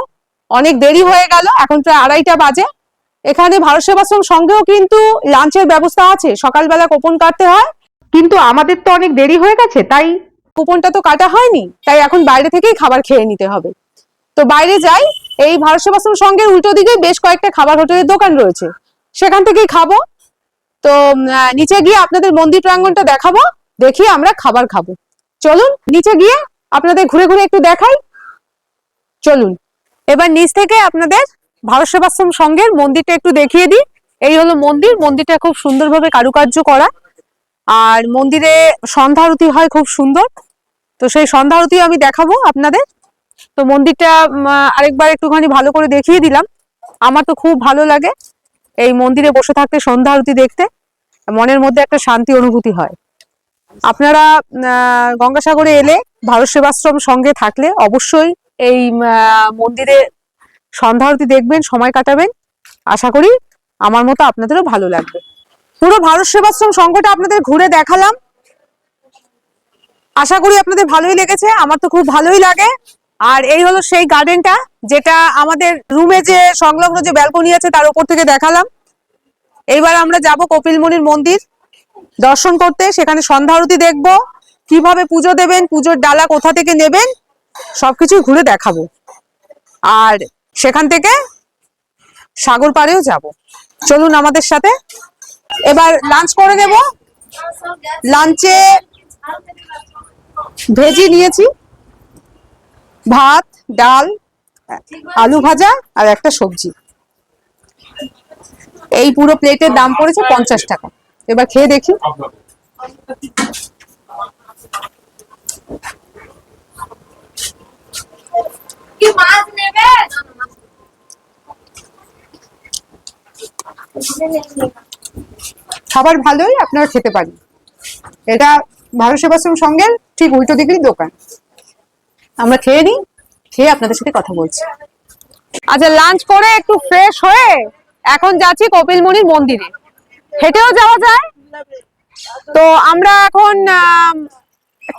অনেক দেরি হয়ে গেল, এখন প্রায় 2:30 বাজে। এখানে ভারত সেবাশ্রম সঙ্গেও কিন্তু লাঞ্চের ব্যবস্থা আছে, সকালবেলা কুপন কাটতে হয়। কিন্তু আমাদের তো অনেক দেরি হয়ে গেছে, তাই কুপনটা তো কাটা হয়নি, তাই এখন বাইরে থেকেই খাবার খেয়ে নিতে হবে। তো বাইরে যাই, এই ভারত সেবাশ্রম সঙ্গের উল্টো দিকে বেশ কয়েকটা খাবার হোটেলের দোকান রয়েছে, সেখান থেকেই খাবো। তো নিচে গিয়ে আপনাদের মন্দির প্রাঙ্গণটা দেখাবো, দেখিয়ে আমরা খাবার খাবো। চলুন নিচে গিয়ে আপনাদের ঘুরে ঘুরে একটু দেখাই। চলুন এবার নিচ থেকে আপনাদের ভারত সেবাশ্রম সঙ্গের মন্দিরটা একটু দেখিয়ে দিই। এই হলো মন্দির, মন্দিরটা খুব সুন্দরভাবে কারুকার্য করা। আর মন্দিরে সন্ধ্যা আরতি হয় খুব সুন্দর, তো সেই সন্ধ্যা আরতি আমি দেখাবো আপনাদের। তো মন্দিরটা আরেকবার একটুখানি ভালো করে দেখিয়ে দিলাম। আমার তো খুব ভালো লাগে এই মন্দিরে বসে থাকতে, সন্ধ্যা আরতি দেখতে, মনের মধ্যে একটা শান্তি অনুভূতি হয়। আপনারা গঙ্গাসাগরে এলে ভারত সেবাশ্রম সঙ্গে থাকলে অবশ্যই এই মন্দিরে সন্ধ্যা আরতি দেখবেন, সময় কাটাবেন। আশা করি আমার মতো আপনাদেরও ভালো লাগবে। পুরো ভারত সেবাশ্রম সংঘটা আপনাদের ঘুরে দেখালাম, আশা করি আপনাদের ভালোই লেগেছে। আমার তো খুব ভালোই লাগে। আর এই হলো সেই গার্ডেনটা, যেটা আমাদের রুমে যে সংলগ্ন যে ব্যালকনি আছে তার উপর থেকে দেখালাম। এইবার আমরা যাব কপিলমুনির মন্দির দর্শন করতে, সেখানে সন্ধ্যা আরতি দেখবো, কিভাবে পুজো দেবেন, পুজোর ডালা কোথা থেকে নেবেন, সবকিছু ঘুরে দেখাবো। আর সেখান থেকে সাগর পাড়েও যাব। চলুন আমাদের সাথে। এবার লাঞ্চ করে নেব। লাঞ্চে ভেজি নিয়েছি, ভাত, ডাল, আলু ভাজা আর একটা সবজি। এই পুরো প্লেটের দাম পড়েছে 50 টাকা। এবার খেয়ে দেখি। খাবার ভালোই, আপনারা খেতে পারেন। এটা ভারত সেবাশ্রম সঙ্গের ঠিক উল্টো দিকেই দোকান। আমরা খেয়ে নিই, খেয়ে আপনাদের সাথে কথা বলছি। আচ্ছা, লাঞ্চ করে একটু ফ্রেশ হয়ে এখন যাচ্ছি কপিলমুনির মন্দিরে। হেঁটেও যাওয়া যায়, তো আমরা এখন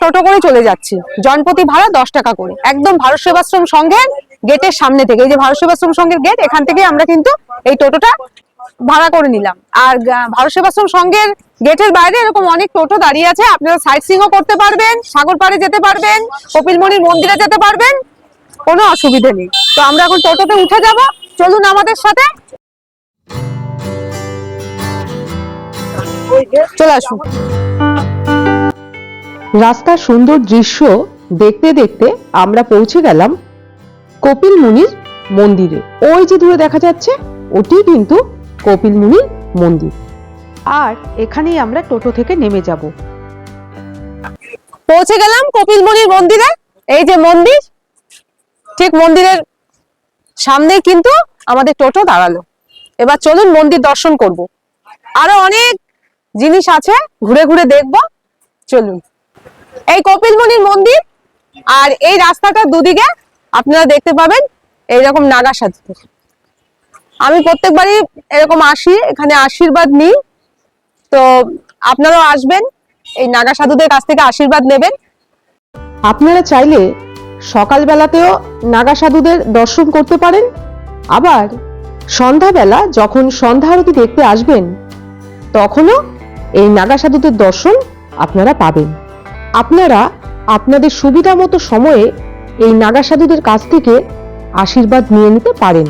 টোটো করে চলে যাচ্ছি। জনপ্রতি ভাড়া 10 টাকা করে, একদম ভারত সেবাশ্রম সংঘের গেটের সামনে থেকে। এই যে ভারত সেবাশ্রম সংঘের গেট, এখান থেকে আমরা কিন্তু এই টোটোটা ভাড়া করে নিলাম। আর ভারত সেবাশ্রম সংঘের গেটের বাইরে এরকম অনেক টোটো দাঁড়িয়ে আছে, আপনারা সাইট সিইংও করতে পারবেন, সাগর পাড়ে যেতে পারবেন, কপিলমুনির মন্দিরে যেতে পারবেন, কোনো অসুবিধা নেই। তো আমরা এখন টোটোতে উঠে যাব, চলুন আমাদের সাথে, চলে আসুন। রাস্তার সুন্দর দৃশ্য দেখতে দেখতে আমরা পৌঁছে গেলাম কপিল মুনির মন্দিরে। ওই যে দূরে দেখা যাচ্ছে ওটি কিন্তু কপিল মুনির মন্দির। আর এখানেই আমরা টোটো থেকে নেমে যাব। পৌঁছে গেলাম কপিলমুনির মন্দিরে। এই যে মন্দির, ঠিক মন্দিরের সামনে কিন্তু আমাদের টোটো দাঁড়ালো। এবার চলুন মন্দির দর্শন করব। আরো অনেক জিনিস আছে, ঘুরে ঘুরে দেখব, চলুন। এই কপিলমুনির মন্দির, আর এই রাস্তাটার দুদিকে আপনারা দেখতে পাবেন এইরকম নাগা সাধুদের। আমি প্রত্যেকবারই এরকম আসি, এখানে আশীর্বাদ নিই। তো আপনারাও আসবেন, এই নাগা সাধুদের কাছ থেকে আশীর্বাদ নেবেন। আপনারা চাইলে সকালবেলাতেও নাগা সাধুদের দর্শন করতে পারেন, আবার সন্ধ্যাবেলা যখন সন্ধ্যা আরতি দেখতে আসবেন তখনও এই নাগা সাধুদের দর্শন আপনারা পাবেন। আপনারা আপনাদের সুবিধা মতো সময়ে এই নাগা সাধুদের কাছ থেকে আশীর্বাদ নিয়ে নিতে পারেন।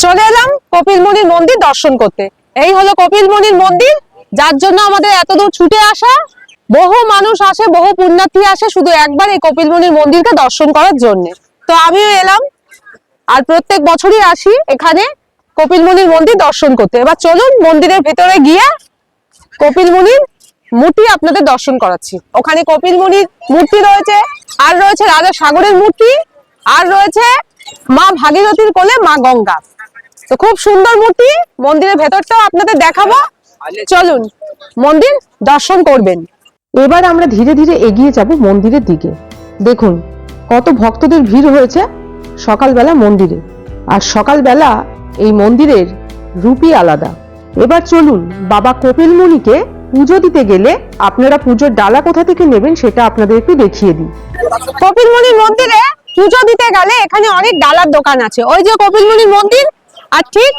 চলে এলাম কপিলমুনির মন্দির দর্শন করতে। এই হলো কপিলমুনির মন্দির, যার জন্য আমাদের এত দূর ছুটে আসা। বহু মানুষ আসে, বহু পুণ্যার্থী আসে শুধু একবার এই কপিলমুনির মন্দিরকে দর্শন করার জন্য। তো আমিও এলাম, আর প্রত্যেক বছরই আসি এখানে কপিলমুনির মন্দির দর্শন করতে। এবার চলুন মন্দিরের ভেতরে গিয়ে কপিলমুনির মূর্তি আপনাদের দর্শন করাচ্ছি। ওখানে কপিলমুনির মূর্তি রয়েছে, আর রয়েছে রাজা সাগরের মূর্তি, আর রয়েছে মা ভাগীরথীর কোলে মা গঙ্গা। তো খুব সুন্দর মূর্তি। মন্দিরের ভেতরটাও আপনাদের দেখাবো, চলুন মন্দির দর্শন করবেন। এবার আমরা ধীরে ধীরে এগিয়ে যাব মন্দিরের দিকে। দেখুন কত ভক্তদের ভিড় হয়েছে সকালবেলা মন্দিরে, আর সকালবেলা এই মন্দিরের রূপই আলাদা। এবার চলুন বাবা কপিল মুনিকে পুজো দিতে গেলে আপনারা পুজোর ডালা কোথা থেকে নেবেন সেটা আপনাদের একটু দেখিয়ে দিই। কপিলমুনির মন্দিরে পুজো দিতে গেলে এখানে অনেক ডালার দোকান আছে। ওই যে কপিলমুনির মন্দির, আর ঠিক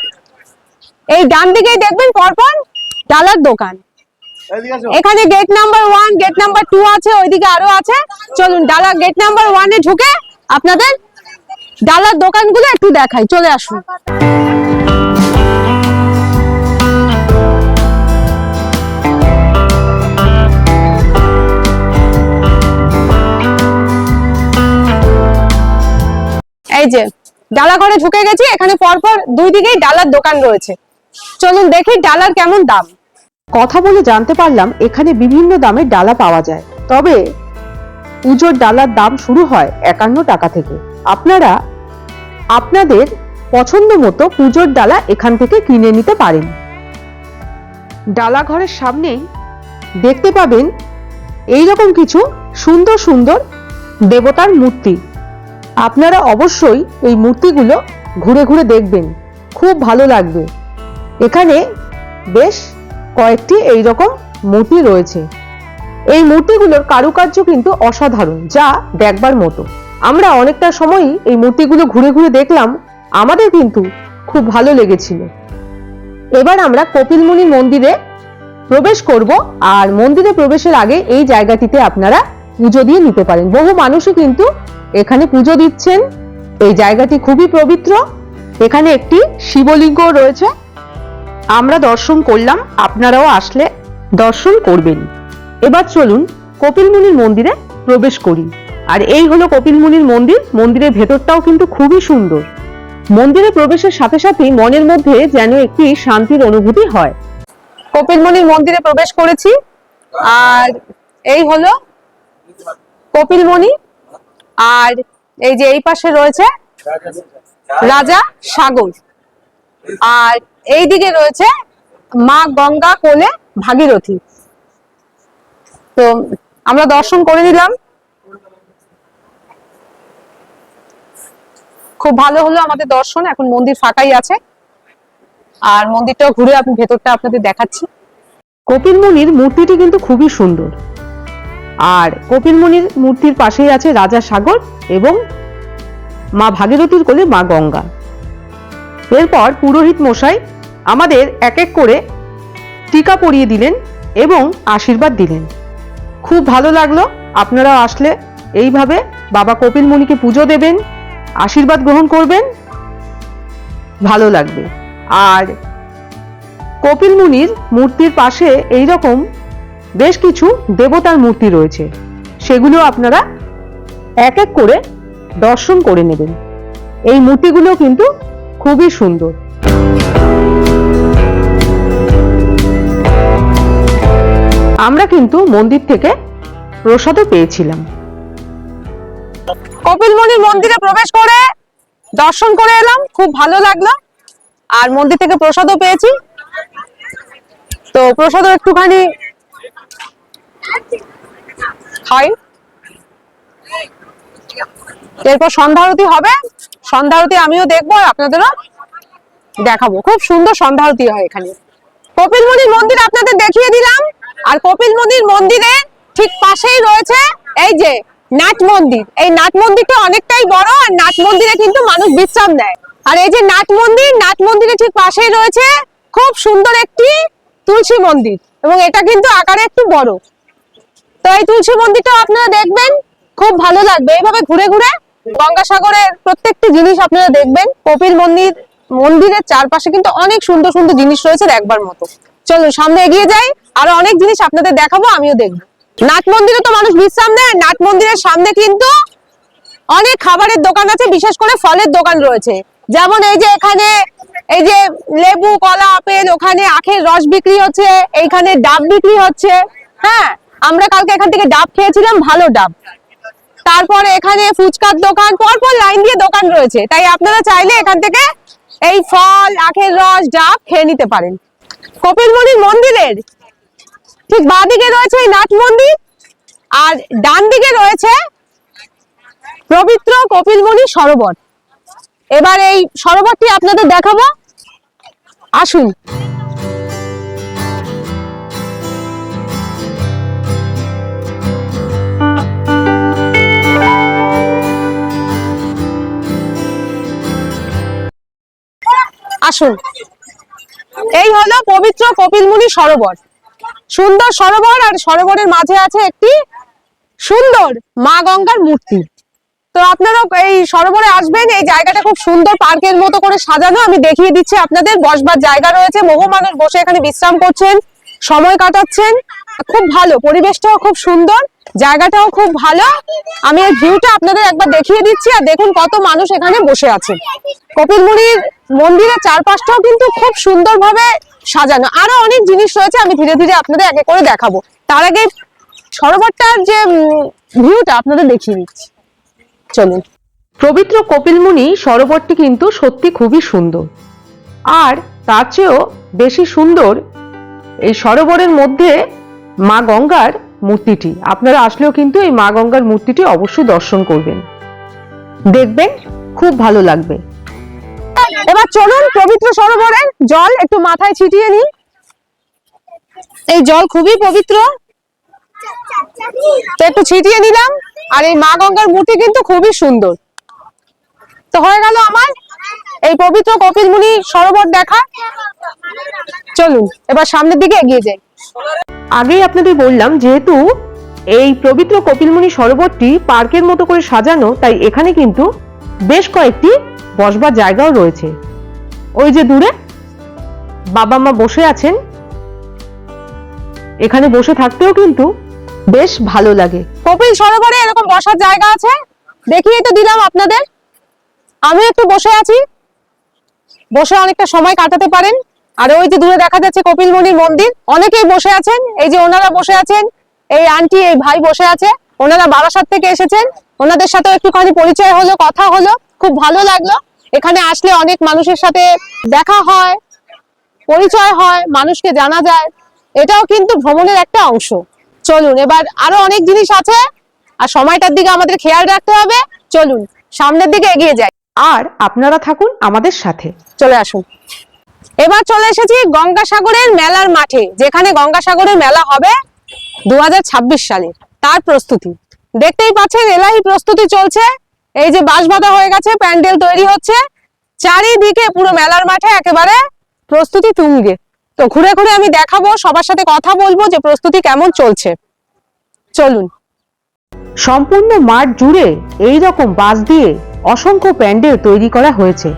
এই ডান দিকেই দেখবেন পরপর ডালার দোকান। এখানে গেট নাম্বার 1, গেট নাম্বার 2 আছে, ওইদিকে আরো আছে। চলুন ডালা গেট নাম্বার 1 এ ঢুকে আপনাদের ডালার দোকানগুলো একটু দেখাই, চলে আসুন। এই যে ডালা ঘরে ঢুকে গেছি, এখানে পরপর দুই দিকেই ডালার দোকান রয়েছে। চলুন দেখি ডালার কেমন দাম। কথা বলে জানতে পারলাম এখানে বিভিন্ন দামের ডালা পাওয়া যায়, তবে পুজোর ডালার দাম শুরু হয় 51 টাকা থেকে। আপনারা আপনাদের পছন্দ মতো পুজোর ডালা এখান থেকে কিনে নিতে পারেন। ডালা ঘরের সামনেই দেখতে পাবেন এইরকম কিছু সুন্দর সুন্দর দেবতার মূর্তি। আপনারা অবশ্যই এই মূর্তিগুলো ঘুরে ঘুরে দেখবেন, খুব ভালো লাগবে। এখানে বেশ কয়েকটি এইরকম মূর্তি রয়েছে। এই মূর্তিগুলোর কারুকার্য কিন্তু অসাধারণ, যা দেখবার মতো। আমরা অনেকটা সময়ই এই মূর্তিগুলো ঘুরে ঘুরে দেখলাম, আমাদের কিন্তু খুব ভালো লেগেছিল। এবার আমরা কপিলমুনির মন্দিরে প্রবেশ করব, আর মন্দিরে প্রবেশের আগে এই জায়গাটিতে আপনারা পুজো দিয়ে নিতে পারেন। বহু মানুষই কিন্তু এখানে পুজো দিচ্ছেন। এই জায়গাটি খুবই পবিত্র। এখানে একটি শিবলিঙ্গ রয়েছে, আমরা দর্শন করলাম, আপনারাও আসলে দর্শন করবেন। এবার চলুন কপিলমুনির মন্দিরে প্রবেশ করি। আর এই হলো কপিলমুনির মন্দির। মন্দিরের ভেতরটাও কিন্তু খুবই সুন্দর। মন্দিরে প্রবেশের সাথে সাথেই মনের মধ্যে যেন একটি শান্তির অনুভূতি হয়। কপিলমুনির মন্দিরে প্রবেশ করেছি, আর এই হলো কপিলমুনি। আর এই যে এই পাশে রয়েছে রাজা সাগর, আর এই দিকে রয়েছে মা গঙ্গা কোলে ভাগীরথী। তো আমরা দর্শন করে নিলাম, খুব ভালো হলো আমাদের দর্শন। এখন মন্দির ফাঁকাই আছে, আর মন্দিরটাও ঘুরে আপনি ভেতরটা আপনাদের দেখাচ্ছি। কপিলমুনির মূর্তিটি কিন্তু খুবই সুন্দর, আর কপিলমুনির মূর্তির পাশেই আছে রাজা সাগর এবং মা ভাগীরথীর কোলে মা গঙ্গা। এরপর পুরোহিত মশাই আমাদের এক এক করে টিকা পরিয়ে দিলেন এবং আশীর্বাদ দিলেন। খুব ভালো লাগলো। আপনারা আসলে এইভাবে বাবা কপিল মুনিকে পুজো দেবেন, আশীর্বাদ গ্রহণ করবেন, ভালো লাগবে। আর কপিল মুনির মূর্তির পাশে এইরকম বেশ কিছু দেবতার মূর্তি রয়েছে, সেগুলো আপনারা এক এক করে দর্শন করে নেবেন। এই মূর্তিগুলো কিন্তু খুবই সুন্দর। আমরা কিন্তু মন্দির থেকে প্রসাদও পেয়েছিলাম। কপিল মুনির মন্দিরে প্রবেশ করে দর্শন করে এলাম, খুব ভালো লাগলো। আর মন্দির থেকে প্রসাদও পেয়েছি, তো প্রসাদও একটুখানি খাই। এরপর সন্ধ্যা আরতি হবে, সন্ধ্যা আরতি আমিও দেখবো আর আপনাদেরও দেখাবো। খুব সুন্দর সন্ধ্যা আরতি হয় এখানে। কপিল মুনির মন্দির আপনাদের দেখিয়ে দিলাম। আর কপিল মুনির মন্দিরে ঠিক পাশেই রয়েছে এই যে নাট মন্দির। এই নাট মন্দিরটা অনেকটাই বড়, আর নাট মন্দিরে কিন্তু মানুষ বিশ্রাম নেয়। আর এই যে নাট মন্দির, নাট মন্দিরে ঠিক পাশেই রয়েছে খুব সুন্দর একটি তুলসী মন্দির, এবং এটা কিন্তু আকারে একটু বড়। তো এই তুলসী মন্দিরটাও আপনারা দেখবেন, খুব ভালো লাগবে। এইভাবে ঘুরে ঘুরে গঙ্গাসাগরের প্রত্যেকটি জিনিস আপনারা দেখবেন। কপিল মন্দিরের চারপাশে কিন্তু অনেক সুন্দর সুন্দর জিনিস রয়েছে দেখবার মতো। চলুন সামনে এগিয়ে যাই, আরো অনেক জিনিস আপনাদের দেখাবো, আমিও দেখবো। নাট মন্দিরে তো মানুষ বিশ্রাম নেয়। নাট মন্দিরের সামনে কিন্তু অনেক খাবারের দোকান আছে, বিশেষ করে ফলের দোকান রয়েছে। যেমন এই যে এখানে এই যে লেবু, কলা, আপেল, ওখানে আখের রস বিক্রি হচ্ছে, এইখানে ডাব বিক্রি হচ্ছে। হ্যাঁ, আমরা কালকে এখান থেকে ডাব খেয়েছিলাম, ভালো ডাব। তারপরে এখানে ফুচকার দোকান, পরপর লাইন দিয়ে দোকান রয়েছে, তাই আপনারা চাইলে এখান থেকে এই ফল, আখের রস, ডাব খেয়ে নিতে পারেন। কপিল মুনির মন্দিরের ঠিক বাঁ দিকে রয়েছে এই নাট মন্দির, আর ডান দিকে রয়েছে পবিত্র কপিল মুনি সরোবর। এবার এই সরোবরটি আপনাদের দেখাবো, আসুন। আসুন, এই হলো পবিত্র কপিল মুনি সরোবর। সুন্দর সরোবর, আর সরোবরের মাঝে আছে একটি সুন্দর মা গঙ্গার মূর্তি। তো আপনারা এই সরোবরে আসবেন, এই জায়গাটা খুব সুন্দর, পার্কের মতো করে সাজানো। আমি দেখিয়ে দিচ্ছি আপনাদের। বসবার জায়গা রয়েছে, বহু মানুষ বসে এখানে বিশ্রাম করছেন, সময় কাটাচ্ছেন। খুব ভালো, পরিবেশটাও খুব সুন্দর, জায়গাটাও খুব ভালো। আমি এই ভিউটা আপনাদের একবার দেখিয়ে দিচ্ছি, আর দেখুন কত মানুষ এখানে বসে আছে। কপিল মুনির মন্দিরের চারপাশটাও কিন্তু খুব সুন্দরভাবে সাজানো। আরো অনেক জিনিস রয়েছে, আমি ধীরে ধীরে আপনাদের একে করে দেখাবো। তার আগে সরোবরটার যে ভিউটা আপনাদের দেখিয়ে দিচ্ছি, চলুন। পবিত্র কপিল মুনি সরোবরটি কিন্তু সত্যি খুবই সুন্দর, আর তার চেয়েও বেশি সুন্দর এই সরোবরের মধ্যে মা গঙ্গার মূর্তিটি। আপনারা আসলেও কিন্তু এই মা গঙ্গার মূর্তিটি অবশ্যই দর্শন করবেন, দেখবেন খুব ভালো লাগবে। এবার চলুন পবিত্র সরোবরের জল একটু মাথায় ছিটিয়ে নিই। এই জল খুবই পবিত্র, তো একটু ছিটিয়ে নিলাম। আর এই মা গঙ্গার মূর্তি কিন্তু খুবই সুন্দর। তো হয়ে গেল আমার এই পবিত্র কপিল মুনি সরোবর দেখা। চলুন এবার সামনের দিকে এগিয়ে যাই। আগেই আপনাদের বললাম, যেহেতু এই পবিত্র কপিল মুনি সরোবরটি পার্কের মতো করে সাজানো, তাই এখানে কিন্তু বেশ কয়েকটি বসবার জায়গাও রয়েছে। ওই যে দূরে বাবা মা বসে আছেন, এখানে বসে থাকতেও কিন্তু বেশ ভালো লাগে। কপিল সরোবরে এরকম বসার জায়গা আছে, দেখিয়ে তো দিলাম আপনাদের। আমি একটু বসে আছি, বসে অনেকটা সময় কাটাতে পারেন। আর ওই যে দূরে দেখা যাচ্ছে কপিল মুনির মন্দির, অনেকেই বসে আছেন। এই যে ওনারা বসে আছেন, এই আন্টি, এই ভাই বসে আছে, ওনারা বারাসাত থেকে এসেছেন। ওনাদের সাথে একটুখানি পরিচয় হলো, কথা হলো, খুব ভালো লাগলো। এখানে আসলে অনেক মানুষের সাথে দেখা হয়, পরিচয় হয়, মানুষকে জানা যায়, এটাও কিন্তু ভ্রমণের একটা অংশ। চলুন, এবার আরো অনেক জিনিস আছে, আর সময়টার দিকে আমাদের খেয়াল রাখতে হবে। চলুন সামনের দিকে এগিয়ে যাই, আর আপনারা থাকুন আমাদের সাথে। চলে আসুন। এবার চলে এসেছি গঙ্গাসাগরের মেলার মাঠে, যেখানে গঙ্গাসাগরের মেলা হবে 2026 সালে। তার প্রস্তুতি দেখতেই পাচ্ছেন, এলাহি প্রস্তুতি চলছে। এই যে বাঁশ বাঁধা হয়ে গেছে, প্যান্ডেল তৈরি হচ্ছে, চারিদিকে পুরো মেলার মাঠে একেবারে প্রস্তুতি তুঙ্গে। তো ঘুরে ঘুরে আমি দেখাবো, সবার সাথে কথা বলবো যে প্রস্তুতি কেমন চলছে। চলুন। সম্পূর্ণ মাঠ জুড়ে এই রকম বাঁশ দিয়ে অসংখ্য প্যান্ডেল তৈরি করা হয়েছে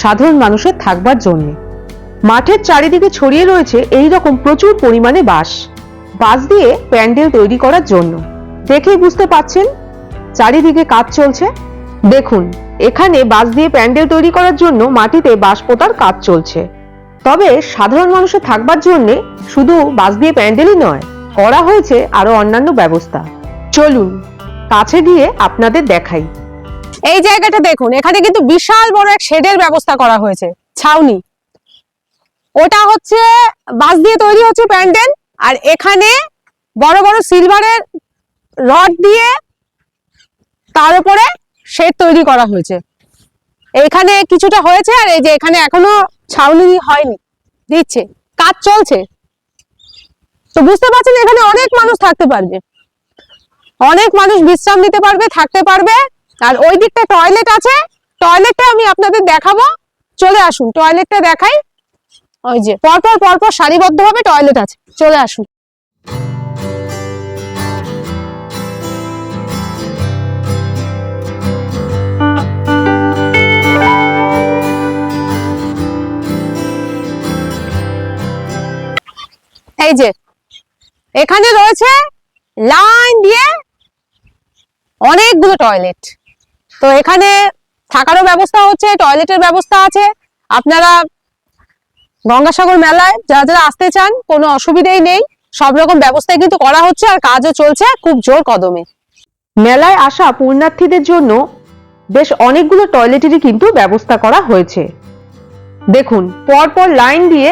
সাধারণ মানুষের থাকবার জন্য। মাঠের চারিদিকে ছড়িয়ে রয়েছে এই রকম প্রচুর পরিমাণে বাঁশ দিয়ে প্যান্ডেল তৈরি করার জন্য। দেখেই বুঝতে পাচ্ছেন চারিদিকে কাজ চলছে। দেখুন, এখানে বাঁশ দিয়ে প্যান্ডেল তৈরি করার জন্য মাটিতে বাঁশ পোতার কাজ চলছে। তবে সাধারণ মানুষের থাকবার জন্য শুধু বাঁশ দিয়ে প্যান্ডেলই নয়, করা হয়েছে আরো অন্যান্য ব্যবস্থা। চলুন কাছে গিয়ে আপনাদের দেখাই। এই জায়গাটা দেখুন, এখানে কিন্তু বিশাল বড় এক শেডের ব্যবস্থা করা হয়েছে, ছাউনি। ওটা হচ্ছে বাঁশ দিয়ে তৈরি হচ্ছে প্যান্ডেল, আর এখানে বড় বড় সিলভারের রড দিয়ে তার উপরে শেড তৈরি করা হয়েছে। এখানে কিছুটা হয়েছে, আর এই যে এখানে এখনো ছাউনি হয়নি, দিচ্ছে, কাজ চলছে। তো বুঝতে পারছেন এখানে অনেক মানুষ থাকতে পারবে, অনেক মানুষ বিশ্রাম নিতে পারবে, থাকতে পারবে। আর ওই দিকটা টয়লেট আছে, টয়লেটটা আমি আপনাদের দেখাবো। চলে আসুন, টয়লেটটা দেখাই। ওই যে পরপর পরপর সারিবদ্ধভাবে টয়লেট আছে, চলে আসুন। এই যে এখানে রয়েছে লাইন দিয়ে অনেকগুলো টয়লেট। তো এখানে থাকারও ব্যবস্থা হচ্ছে, টয়লেটের ব্যবস্থা আছে। আপনারা গঙ্গাসাগর মেলায় যারা যারা আসতে চান কোনো অসুবিধাই নেই, সব রকম ব্যবস্থাই কিন্তু করা হচ্ছে, আর কাজও চলছে খুব জোর কদমে। মেলায় আসা পুণ্যার্থীদের জন্য বেশ অনেকগুলো টয়লেটেরই কিন্তু ব্যবস্থা করা হয়েছে। দেখুন, পরপর লাইন দিয়ে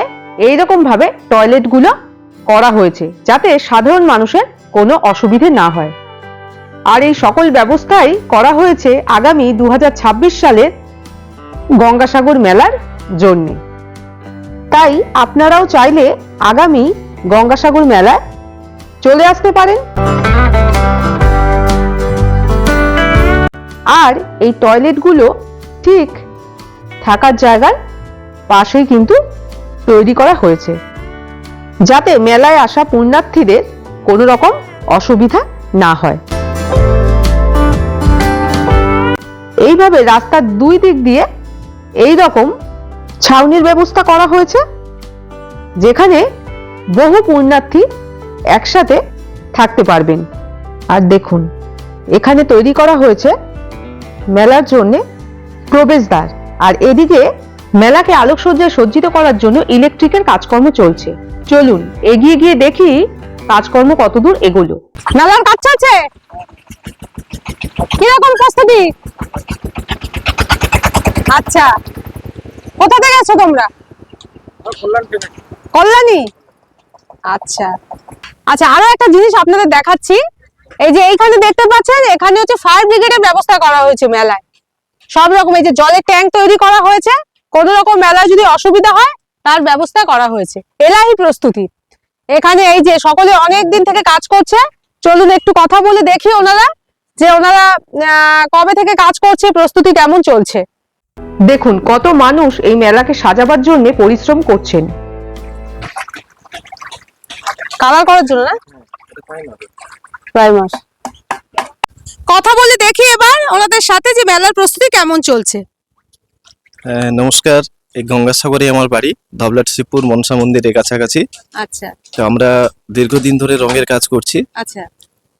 এইরকম ভাবে টয়লেটগুলো করা হয়েছে যাতে সাধারণ মানুষের কোনো অসুবিধে না হয়। আর এই সকল ব্যবস্থাই করা হয়েছে আগামী 2026 সালের গঙ্গাসাগর মেলার জন্য। তাই আপনারাও চাইলে আগামী গঙ্গাসাগর মেলায় চলে আসতে পারেন। আর এই টয়লেটগুলো ঠিক থাকার জায়গার পাশেই কিন্তু তৈরি করা হয়েছে যাতে মেলায় আসা পুণ্যার্থীদের কোনো রকম অসুবিধা না হয়। এইভাবে রাস্তার দুই দিক দিয়ে এই রকম ছাউনির ব্যবস্থা করা হয়েছে যেখানে বহু পুণ্যার্থী একসাথে থাকতে পারবেন। আর দেখুন, এখানে তৈরি করা হয়েছে মেলার জন্য প্রবেশদ্বার, আর এদিকে মেলাকে আলোকসজ্জায় সজ্জিত করার জন্য ইলেকট্রিকের কাজকর্ম চলছে। চলুন এগিয়ে গিয়ে দেখি কাজকর্ম কতদূর এগোলো। মেলার কাজ চলছে, কিরকম প্রস্তুতি? আচ্ছা, কোথা থেকে এসো তোমরা? কল্যাণী। আচ্ছা আচ্ছা, আরো একটা জিনিস আপনাদের দেখাচ্ছি। এই যে এইখানে দেখতে পাচ্ছেন, এখানে হচ্ছে ফায়ার ব্রিগেডের ব্যবস্থা করা হয়েছে মেলায়। সব রকম এই যে জলের ট্যাঙ্ক তৈরি করা হয়েছে, কোন রকম মেলায় যদি অসুবিধা হয় তার ব্যবস্থা করা হয়েছে। এলাহি প্রস্তুতি। এখানে এই যে সকলে অনেক দিন থেকে কাজ করছে। চলুন একটু কথা বলে দেখি ওনারা কবে থেকে কাজ করছে, প্রস্তুতি কেমন চলছে। দেখুন কত মানুষ এই মেলাকে সাজাবার জন্য পরিশ্রম করছেন। কালার করার জন্য না, প্রায় মাস। কথা বলে দেখি এবার ওনাদের সাথে যে মেলার প্রস্তুতি কেমন চলছে। নমস্কার, এই গঙ্গাসাগরে আমার বাড়ি, ধবলাট শিবপুর মনসা মন্দিরের কাছাকাছি। আচ্ছা তো আমরা দীর্ঘদিন ধরে রঙের কাজ করছি। আচ্ছা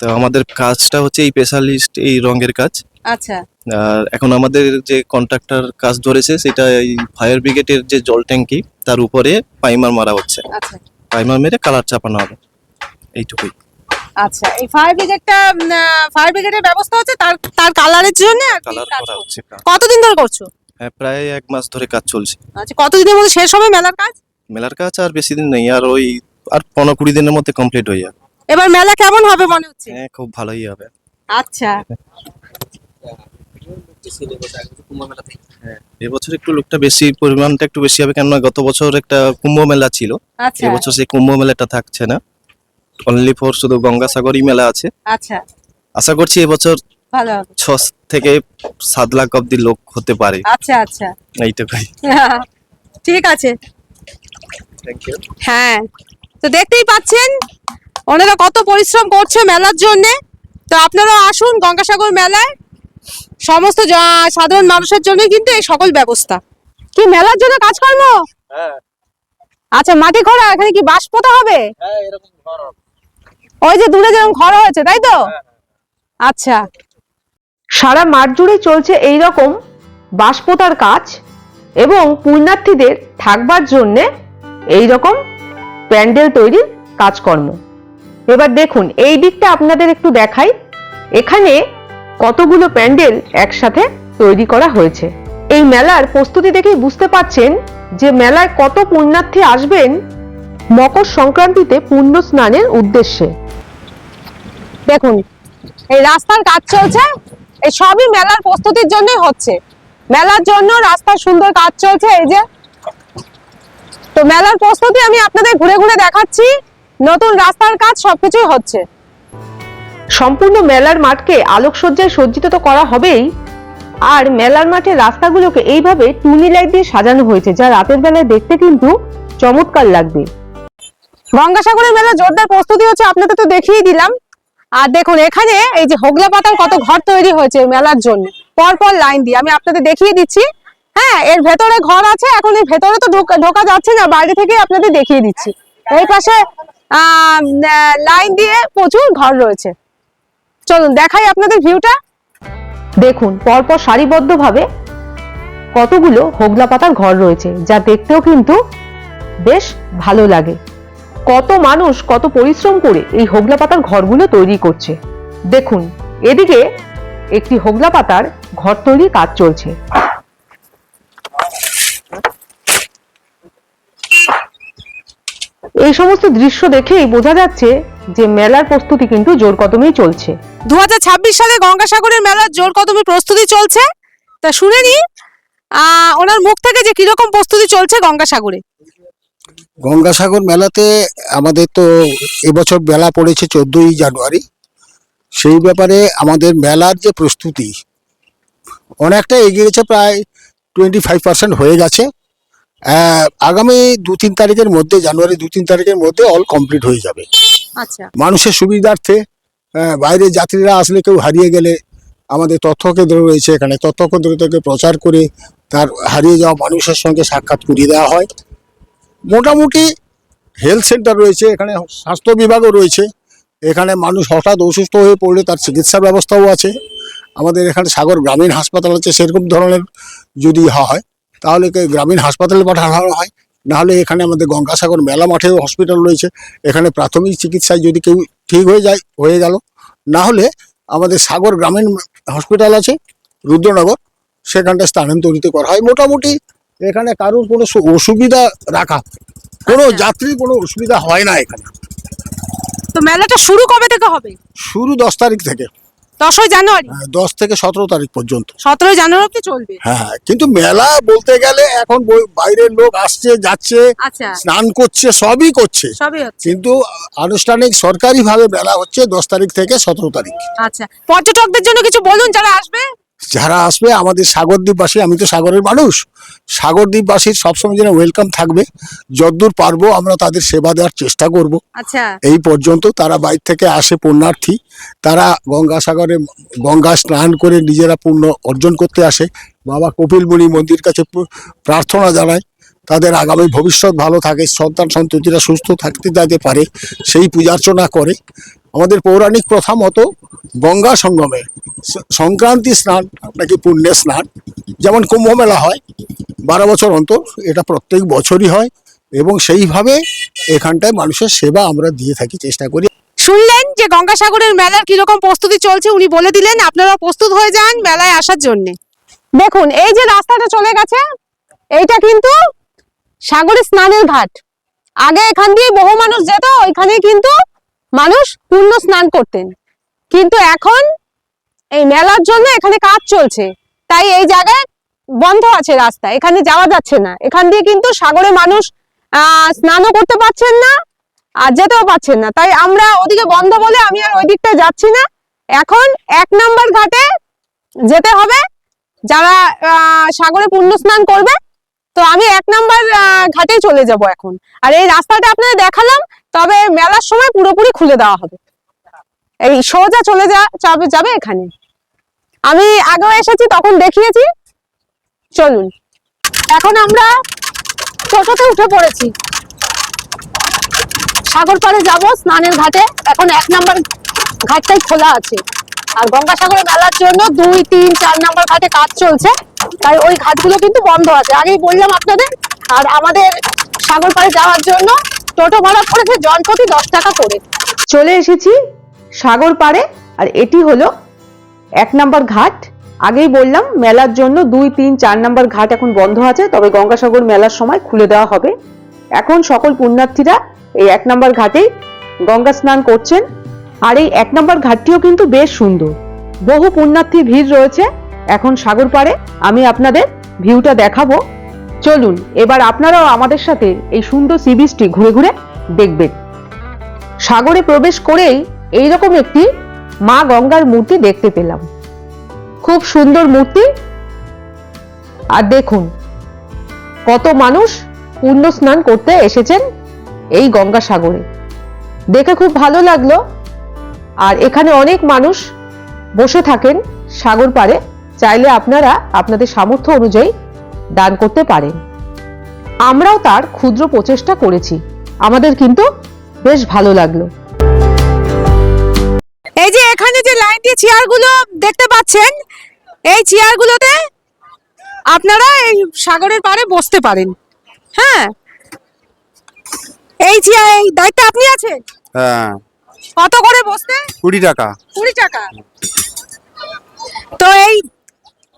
তো আমাদের কাজটা হচ্ছে এই স্পেশালিস্ট এই রঙের কাজ। আচ্ছা আর এখন আমাদের যে কন্ট্রাক্টর কাজ ধরেছে সেটা এই ফায়ার ব্রিগেডের যে জল ট্যাঙ্কি তার উপরে প্রাইমার মারা হচ্ছে। আচ্ছা প্রাইমার মেরে কালার চাপানো হবে, এইটুকুই। আচ্ছা, এই ফায়ার ব্রিগেডের ব্যবস্থা হচ্ছে তার কালারের জন্য আর কি কালার কাজ করা করছে। হচ্ছে। কতদিন ধরে করছো? হ্যাঁ, প্রায় 1 মাস ধরে কাজ চলছে। আচ্ছা, কতদিনের মধ্যে শেষ হবে মেলার কাজ? মেলার কাজ আর বেশি দিন নেই, আর 15-20 দিনের মধ্যে কমপ্লিট হয়ে যাবে। এবার মেলা কেমন হবে মনে হচ্ছে? হ্যাঁ, খুব ভালোই হবে। আচ্ছা, এবছর একটু লোকটা বেশি, পরিমাণটা একটু বেশি হবে, কেননা গত বছর একটা কুম্ভ মেলা ছিল। আচ্ছা এবছর সেই কুম্ভ মেলাটা থাকছে না, অনলি ফর শুধু গঙ্গাসাগরই মেলা আছে। আচ্ছা, আশা করছি এবছর ভালো হবে। 6 থেকে 7 লাখ অব্দি লোক হতে পারে, আচ্ছা আচ্ছা, এইটুকুই। ঠিক আছে। Thank you. হ্যাঁ, তো দেখতেই পাচ্ছেন ওনারা কত পরিশ্রম করছে মেলার জন্য। তো আপনারা আসুন গঙ্গাসাগর মেলায়, সমস্ত সাধারণ মানুষের জন্য কিন্তু এই সকল ব্যবস্থা। কি মেলার জন্য কাজকর্ম? হ্যাঁ আচ্ছা, মাটি খোঁড়া, এখানে কি বাঁশ পোতা হবে? হ্যাঁ, এরকম ঘর হবে। ওই যে দূরে যেরকম ঘর হয়েছে, তাই তো? আচ্ছা, সারা মাঠ জুড়ে চলছে এই রকম বাঁশ পোতার কাজ এবং পুণ্যার্থীদের থাকবার জন্যে এই রকম প্যান্ডেল তৈরির কাজকর্ম। এবার দেখুন এই দিকটা আপনাদের একটু দেখাই, এখানে কতগুলো প্যান্ডেল একসাথে তৈরি করা হয়েছে। এই মেলার প্রস্তুতি দেখেই বুঝতে পারছেন যে মেলায় কত পুণ্যার্থী আসবেন মকর সংক্রান্তিতে পুণ্য স্নানের উদ্দেশ্যে। দেখুন এই রাস্তার কাজ চলছে, এই সবই মেলার প্রস্তুতির জন্যই হচ্ছে। মেলার জন্য রাস্তার সুন্দর কাজ চলছে এই যে। তো মেলার প্রস্তুতি আমি আপনাদের ঘুরে ঘুরে দেখাচ্ছি, নতুন রাস্তার কাজ সবকিছুই হচ্ছে। সম্পূর্ণ মেলার মাঠকে আলোকসজ্জায় সজ্জিত তো করা হবেই, আর মেলার মাঠের রাস্তাগুলোকে এইভাবে টুনি লাইট দিয়ে সাজানো হয়েছে, যা রাতের বেলায় দেখতে কিন্তু চমৎকার লাগবে। গঙ্গাসাগরের মেলা জোরদার প্রস্তুতি হচ্ছে, আপনাদের তো দেখিয়ে দিলাম। আর দেখুন এখানে এই যে হোগলা পাতার কত ঘর তৈরি হয়েছে মেলার জন্য, পরপর লাইন দিয়ে আমি আপনাদের দেখিয়ে দিচ্ছি। হ্যাঁ, এর ভেতরে ঘর আছে, এখন এর ভেতরে তো ঢোকা যাচ্ছে না, বাইরে থেকে আপনাদের দেখিয়ে দিচ্ছি। এই পাশে লাইন দিয়ে প্রচুর ঘর রয়েছে। চলুন দেখাই আপনাদের ভিউটা। দেখুন পরপর সারিবদ্ধভাবে কতগুলো হোগলা পাতার ঘর রয়েছে, যা দেখতেও কিন্তু বেশ ভালো লাগে। কত মানুষ কত পরিশ্রম করে এই হোগলা পাতার ঘরগুলো তৈরি করছে। দেখুন এদিকে একটি হোগলা পাতার ঘর তৈরির কাজ চলছে। এই সমস্ত দৃশ্য দেখেই বোঝা যাচ্ছে যে মেলার প্রস্তুতি কিন্তু জোর কদমেই চলছে। 2026 সালে গঙ্গাসাগরের মেলার জোর কদমে প্রস্তুতি চলছে। তা শুনে নি ওনার মুখ থেকে যে কিরকম প্রস্তুতি চলছে গঙ্গাসাগরে। গঙ্গাসাগর মেলাতে আমাদের তো এবছর মেলা পড়েছে 14ই জানুয়ারি। সেই ব্যাপারে আমাদের মেলার যে প্রস্তুতি অনেকটা এগিয়ে গেছে, প্রায় 25% হয়ে গেছে। আগামী 2-3 তারিখের মধ্যে, জানুয়ারি 2-3 তারিখের মধ্যে অল কমপ্লিট হয়ে যাবে। আচ্ছা, মানুষের সুবিধার্থে বাইরের যাত্রীরা আসলে কেউ হারিয়ে গেলে আমাদের তথ্য কেন্দ্র রয়েছে, এখানে তথ্য কেন্দ্র থেকে প্রচার করে তার হারিয়ে যাওয়া মানুষের সঙ্গে সাক্ষাৎ করিয়ে দেওয়া হয়। মোটামুটি হেলথ সেন্টার রয়েছে, এখানে স্বাস্থ্য বিভাগও রয়েছে। এখানে মানুষ হঠাৎ অসুস্থ হয়ে পড়লে তার চিকিৎসার ব্যবস্থাও আছে। আমাদের এখানে সাগর গ্রামীণ হাসপাতাল আছে, সেরকম ধরনের যদি হয় তাহলে গ্রামীণ হাসপাতালে পাঠানো হয়। নাহলে এখানে আমাদের গঙ্গাসাগর মেলা মাঠেও হসপিটাল রয়েছে, এখানে প্রাথমিক চিকিৎসায় যদি কেউ ঠিক হয়ে গেল, না হলে আমাদের সাগর গ্রামীণ হসপিটাল আছে রুদ্রনগর, সেখানটা স্থানান্তরিত করা হয়। মোটামুটি এখানে কারোর কোনো অসুবিধা কোনো যাত্রীর কোনো অসুবিধা হয় না এখানে। তো মেলাটা শুরু কবে থেকে হবে? শুরু 10 তারিখ থেকে, 10ই জানুয়ারি, 10 থেকে 17 তারিখ পর্যন্ত। 17ই জানুয়ারি অবধি চলবে। হ্যাঁ, কিন্তু মেলা বলতে গেলে এখন বাইরের লোক আসছে যাচ্ছে, আচ্ছা, স্নান করছে, সবই করছে, সবই হচ্ছে। কিন্তু আনুষ্ঠানিক সরকারি ভাবে মেলা হচ্ছে 10 তারিখ থেকে 17 তারিখ। আচ্ছা, পর্যটকদের জন্য কিছু বলুন যারা আসবে। যারা আসবে আমাদের সাগরদ্বীপবাসী, আমি তো সাগরের মানুষ, সাগরদ্বীপবাসীর সবসময় যেন ওয়েলকাম থাকবে। যতদূর পারবো আমরা তাদের সেবা দেওয়ার চেষ্টা করব। আচ্ছা, এই পর্যন্ত তারা বাইরে থেকে আসে পুণ্যার্থী, তারা গঙ্গাসাগরে গঙ্গা স্নান করে নিজেরা পুণ্য অর্জন করতে আসে। বাবা কপিলমুনি মন্দির কাছে প্রার্থনা জানায় তাদের আগামী ভবিষ্যৎ ভালো থাকে, সন্তান সন্ততিরা সুস্থ থাকতে যাতে পারে, সেই পূজার্চনা করে। আমাদের পৌরাণিক প্রথা মতো গঙ্গা সঙ্গমে সংক্রান্তি স্নান নাকি পুণ্যের স্নান, যেমন কুম্ভ মেলা হয় 12 বছর অন্তর, এটা প্রত্যেক বছরই হয় এবং সেইভাবে এখানটায় মানুষের সেবা আমরা দিয়ে থাকি, চেষ্টা করি। শুনলেন যে গঙ্গাসাগরের মেলার কিরকম প্রস্তুতি চলছে, উনি বলে দিলেন। আপনারা প্রস্তুত হয়ে যান মেলায় আসার জন্য। দেখুন এই যে রাস্তাটা চলে গেছে, এইটা কিন্তু সাগরে স্নানের ঘাট। আগে এখান দিয়ে বহু মানুষ যেত, ওইখানে কিন্তু মানুষ পূর্ণ স্নান করতেন। কিন্তু এখন এই মেলার জন্য এখানে কাজ চলছে, তাই এই জায়গায় বন্ধ আছে রাস্তা, এখানে যাওয়া যাচ্ছে না। এখান দিয়ে কিন্তু সাগরে মানুষ স্নানও করতে পারছেন না আর যেতেও পারছেন না, তাই আমরা ওদিকে বন্ধ বলে আমি আর ওই দিকটা যাচ্ছি না। এখন 1 নম্বর ঘাটে যেতে হবে যারা সাগরে পুণ্য স্নান করবে। তো আমি 1 নাম্বার ঘাটেই চলে যাব এখন। আর এই রাস্তাটা আপনাদের দেখালাম, তবে মেলার সময় পুরোপুরি খুলে দেওয়া হবে। এই সোজা চলে যাবে এখানে। আমি আগেও এসেছি, তখন দেখিয়েছি। চলুন, এখন আমরা টোটোতে উঠে পড়েছি, সাগর পাড়ে যাব স্নানের ঘাটে। এখন 1 নাম্বার ঘাটটাই খোলা আছে, আর গঙ্গাসাগরে মেলার জন্য 2, 3, 4 নাম্বার ঘাটে কাজ চলছে, তাই ওই ঘাটগুলো কিন্তু বন্ধ আছে, আগেই বললাম আপনাদের। আর আমাদের সাগর পাড়ে যাওয়ার জন্য টোটো ভাড়া পড়েছে জনপ্রতি 10 টাকা করে। চলে এসেছি সাগর পাড়ে, আর এটি হলো 1 নাম্বার ঘাট। আগেই বললাম মেলার জন্য 2, 3, 4 নাম্বার ঘাট এখন বন্ধ আছে, তবে গঙ্গাসাগর মেলার সময় খুলে দেওয়া হবে। এখন সকল পুণ্যার্থীরা এই 1 নাম্বার ঘাটেই গঙ্গা স্নান করছেন। আর এই 1 নাম্বার ঘাটটিও কিন্তু বেশ সুন্দর, বহু পুণ্যার্থীর ভিড় রয়েছে এখন সাগর পাড়ে। আমি আপনাদের ভিউটা দেখাবো, চলুন এবার আপনারাও আমাদের সাথে এই সুন্দর সি বিচটি ঘুরে ঘুরে দেখবেন। সাগরে প্রবেশ করেই এইরকম একটি মা গঙ্গার মূর্তি দেখতে পেলাম, খুব সুন্দর মূর্তি। আর দেখুন কত মানুষ পুণ্য স্নান করতে এসেছেন এই গঙ্গাসাগরে, দেখে খুব ভালো লাগলো। আর এখানে অনেক মানুষ বসে থাকেন সাগর পাড়ে, চাইলে আপনারা আপনাদের সামর্থ্য অনুযায়ী দান করতে পারেন। আমরাও তার ক্ষুদ্র প্রচেষ্টা করেছি, আমাদের কিন্তু বেশ ভালো লাগলো। এই যে এখানে যে লাইন দিয়ে চেয়ারগুলো দেখতে পাচ্ছেন, এই চেয়ারগুলোতে আপনারা এই সাগরের পাড়ে বসতে পারেন। হ্যাঁ, এই চেয়ার, এই দায়িত্বে আপনি আছেন। হ্যাঁ, কত করে বসতে? 20 টাকা। 20 টাকা। তো এই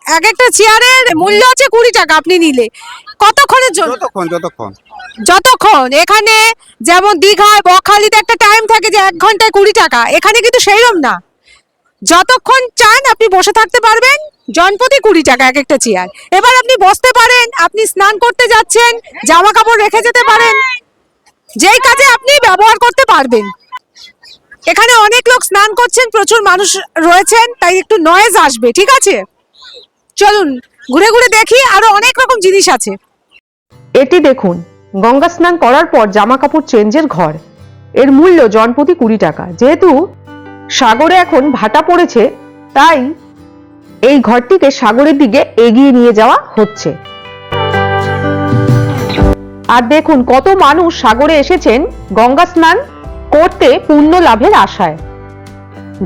এক একটা চেয়ারের মূল্য আছে 20 টাকা। আপনি নিলে কতক্ষণের জন্য? যতক্ষণ। এখানে যেমন দীঘায় বকখালিতে একটা টাইম থাকে যে 1 ঘন্টায় 20 টাকা, এখানে কিন্তু সেইরকম না, যতক্ষণ চান আপনি বসে থাকতে পারবেন, জনপ্রতি 20 টাকা এক একটা চেয়ার। এবার আপনি বসতে পারেন, আপনি স্নান করতে যাচ্ছেন, জামা কাপড় রেখে যেতে পারেন, যেই কাজে আপনি ব্যবহার করতে পারবেন। এখানে অনেক লোক স্নান করছেন, প্রচুর মানুষ রয়েছেন, তাই একটু নয়েজ আসবে, ঠিক আছে? চলুন ঘুরে ঘুরে দেখি, আরো অনেক রকম জিনিস আছে। এটি দেখুন গঙ্গা স্নান করার পর জামা কাপড় চেঞ্জের ঘর, এর মূল্য জনপ্রতি 20 টাকা। যেহেতু সাগরে এখন ভাটা পড়েছে, তাই এই ঘরটিকে সাগরের দিকে এগিয়ে নিয়ে যাওয়া হচ্ছে। আর দেখুন কত মানুষ সাগরে এসেছেন গঙ্গা স্নান করতে পুণ্য লাভের আশায়,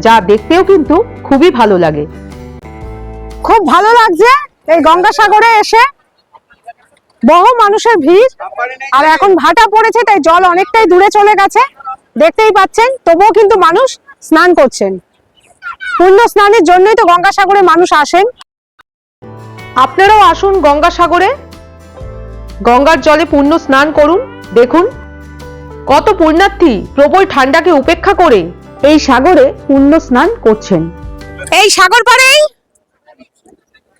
যা দেখতেও কিন্তু খুবই ভালো লাগে। খুব ভালো লাগছে এই গঙ্গাসাগরে এসে, বহু মানুষের ভিড়। আর এখন ভাটা পড়েছে, তাই জল অনেকটাই দূরে চলে গেছে, দেখতেই পাচ্ছেন। তবুও কিন্তু মানুষ স্নান করছেন, পুণ্য স্নানের জন্যই তো গঙ্গাসাগরে মানুষ আসেন। আপনারাও আসুন গঙ্গাসাগরে, গঙ্গার জলে পুণ্য স্নান করুন। দেখুন কত পুণ্যার্থী প্রবল ঠান্ডাকে উপেক্ষা করে এই সাগরে পুণ্য স্নান করছেন। এই সাগর পাড়েই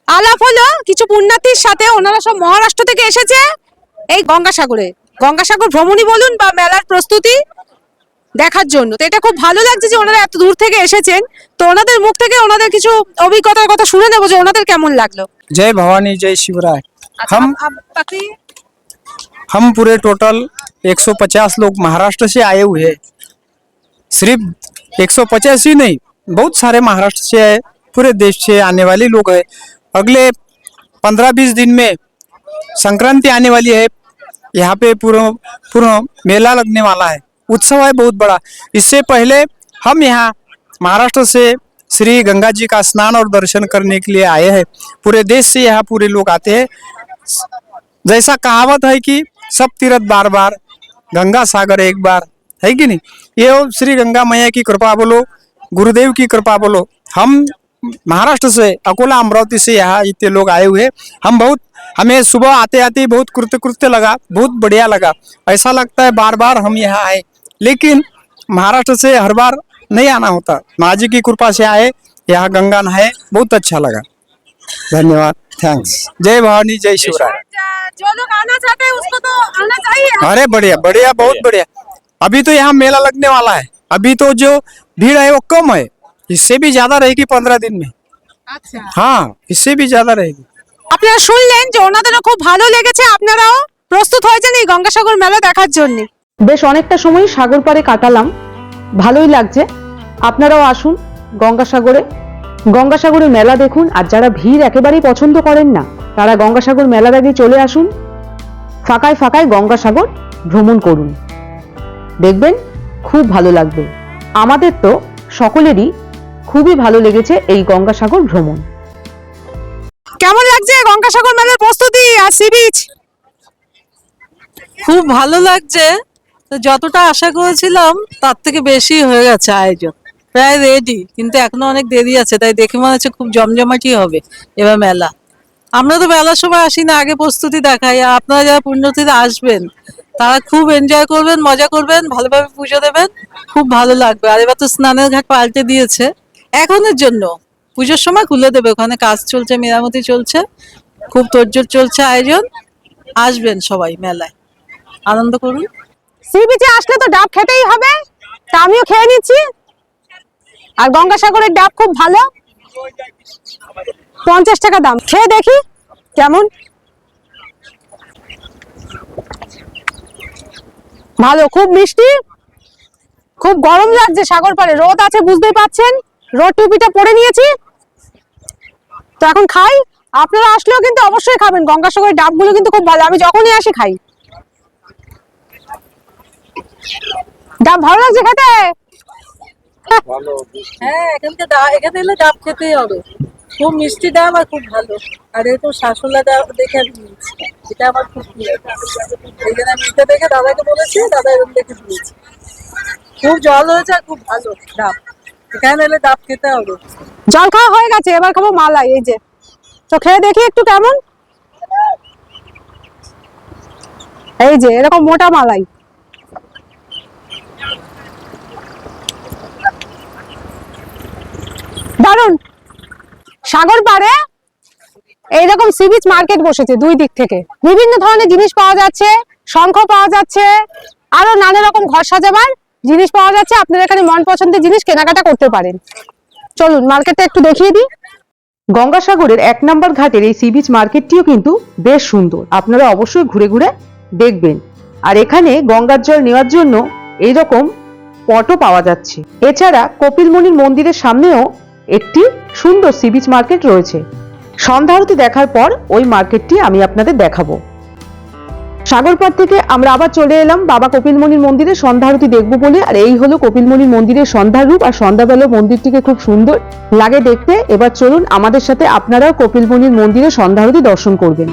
আলাপ হলো কিছু পুণ্যার্থীর সাথে, ওনারা সব মহারাষ্ট্র থেকে এসেছে এই গঙ্গাসাগরে, গঙ্গাসাগর ভ্রমণই বলুন বা মেলার প্রস্তুতি দেখার জন্য। তো এটা খুব ভালো লাগছে যে ওনারা এত দূর থেকে এসেছেন। তো ওনাদের মুখ থেকে ওনাদের কিছু অভিজ্ঞতার কথা শুনে নেবো যে ওনাদের কেমন লাগলো। जय भवानी जय शिवराय। हम पूरे टोटल 150 लोग महाराष्ट्र से आए हुए हैं। सिर्फ 150 ही नहीं, बहुत सारे महाराष्ट्र से आए, पूरे देश से आने वाले लोग हैं। अगले 15-20 दिन में संक्रांति आने वाली है, यहाँ पे पूरा मेला लगने वाला है, उत्सव है बहुत बड़ा। इससे पहले हम यहाँ महाराष्ट्र से श्री गंगा जी का स्नान और दर्शन करने के लिए आए हैं। पूरे देश से यहाँ पूरे लोग आते हैं। जैसा कहावत है कि सब तीर्थ बार बार, गंगा सागर एक बार, है कि नहीं? ये श्री गंगा मैया की कृपा बोलो, गुरुदेव की कृपा बोलो। हम महाराष्ट्र से अकोला अमरावती से यहाँ इतने लोग आए हुए, हमें सुबह आते आते बहुत कृत्य लगा, बहुत बढ़िया लगा। ऐसा लगता है बार बार हम यहाँ आए, लेकिन महाराष्ट्र से हर बार नहीं आना होता। माँ जी की कृपा से आए, यहाँ गंगा नहाए, बहुत अच्छा लगा। धन्यवाद, थैंक्स। जय भवानी जय शिवराय। जो लोग आना चाहते हैं उसको तो आना चाहिए। अरे बढ़िया बढ़िया, बहुत बढ़िया। अभी तो यहाँ मेला लगने वाला है, अभी तो जो भीड़ है वो कम है, इससे भी ज्यादा रहेगी 15 दिन में। अच्छा, हाँ, इससे भी ज्यादा रहेगी। আপনারা শুনলেন যে ওনাদেরও খুব ভালো লেগেছে, আপনারাও প্রস্তুত হয়েছেন এই গঙ্গাসাগর মেলা দেখার জন্য। বেশ অনেকটা সময় সাগর পাড়ে কাটালাম, ভালোই লাগছে। আপনারাও আসুন গঙ্গাসাগরে, গঙ্গাসাগরের মেলা দেখুন। আর যারা ভিড় একেবারেই পছন্দ করেন না, তারা গঙ্গাসাগর মেলার আগে চলে আসুন, ফাঁকায় ফাঁকায় গঙ্গাসাগর ভ্রমণ করুন, দেখবেন খুব ভালো লাগবে। আমাদের তো সকলেরই খুবই ভালো লেগেছে এই গঙ্গাসাগর ভ্রমণ। কেমন লাগছে গঙ্গাসাগর মেলার প্রস্তুতি আর সি বিচ? খুব ভালো লাগছে। তো যতটা আশা করেছিলাম তার থেকে বেশি হয়ে গেছে আয়োজন, প্রায় রেডি, কিন্তু এখনো অনেক দেরি আছে। তাই দেখে মনে হচ্ছে খুব জমজমাটি হবে এবার মেলা। আমরা তো মেলার সময় আসি না, আগে প্রস্তুতি দেখাই। আর আপনারা যারা পুণ্যতিথি আসবেন তারা খুব এনজয় করবেন, মজা করবেন, ভালোভাবে পুজো দেবেন, খুব ভালো লাগবে। আর এবার তো স্নানের ঘাট পাল্টে দিয়েছে এখনের জন্য, পুজোর সময় খুলে দেবে। ওখানে কাজ চলছে, মেরামতি চলছে, খুব তোড়জোড় চলছে আয়োজন। আসবেন সবাই মেলায়, আনন্দ করুন। সি বিচে আসলে তো ডাব খেতেই হবে, তা আমিও খেয়ে নিচ্ছি। আর গঙ্গাসাগরের ডাব খুব ভালো, 50 টাকা দাম। খেয়ে দেখি কেমন। ভালো, খুব মিষ্টি, খুব গরম লাগছে। সাগর পাড়ে রোদ আছে, বুঝতেই পাচ্ছেন। রোদ টুপিটা পরে নিয়েছি, তো এখন খাই। আপনারা আসলেও কিন্তু অবশ্যই খাবেন, গঙ্গাসাগরের ডাবগুলো কিন্তু খুব ভালো। আমি যখনই আসি খাই। ডাব ভালো লাগছে খেতে। হ্যাঁ, এখানে এলে ডাব খেতেই হবে। খুব মিষ্টি ডাব আর খুব ভালো। আর এই তো শাসলা ডাব দেখে আমি নিয়েছি, এটা আমার খুব প্রিয়। এই জন্য আমি এটা দেখে দাদাকে বলেছি, দাদা এরকম দেখে দিয়েছি। খুব জল হয়েছে আর খুব ভালো ডাব। এখানে এলে ডাব খেতে হবে। জল খাওয়া হয়ে গেছে, এবার খাবো মালাই। এই যে, তো খেয়ে দেখি একটু কেমন। এই যে এরকম মোটা মালাই, দারুন। সাগর পাড়ে এইরকম সি বিচ মার্কেট বসেছে, দুই দিক থেকে বিভিন্ন ধরনের জিনিস পাওয়া যাচ্ছে। শঙ্খ পাওয়া যাচ্ছে, আরো নানা রকম ঘর সাজাবার জিনিস পাওয়া যাচ্ছে। আপনারা এখানে মন পছন্দের জিনিস কেনাকাটা করতে পারেন। চলুন মার্কেটটা একটু দেখিয়ে দিই। গঙ্গাসাগরের 1 নম্বর ঘাটের এই সি বিচ মার্কেটটিও কিন্তু বেশ সুন্দর, আপনারা অবশ্যই ঘুরে ঘুরে দেখবেন। আর এখানে গঙ্গার জল নেওয়ার জন্য এইরকম পটও পাওয়া যাচ্ছে। এছাড়া কপিলমুনির মন্দিরের সামনেও একটি সুন্দর সি বিচ মার্কেট রয়েছে। সন্ধ্যা আরতি দেখার পর ওই মার্কেটটি আমি আপনাদের দেখাবো। সাগরপাড় থেকে আমরা আবার চলে এলাম বাবা কপিলমুনির মন্দিরে সন্ধ্যা আরতি দেখবো বলে। আর এই হলো কপিলমুনির মন্দিরের সন্ধ্যার রূপ। আর সন্ধ্যাবেলা মন্দিরটিকে খুব সুন্দর লাগে দেখতে। এবার চলুন আমাদের সাথে আপনারাও কপিলমুনির মন্দিরে সন্ধ্যা আরতি দর্শন করবেন।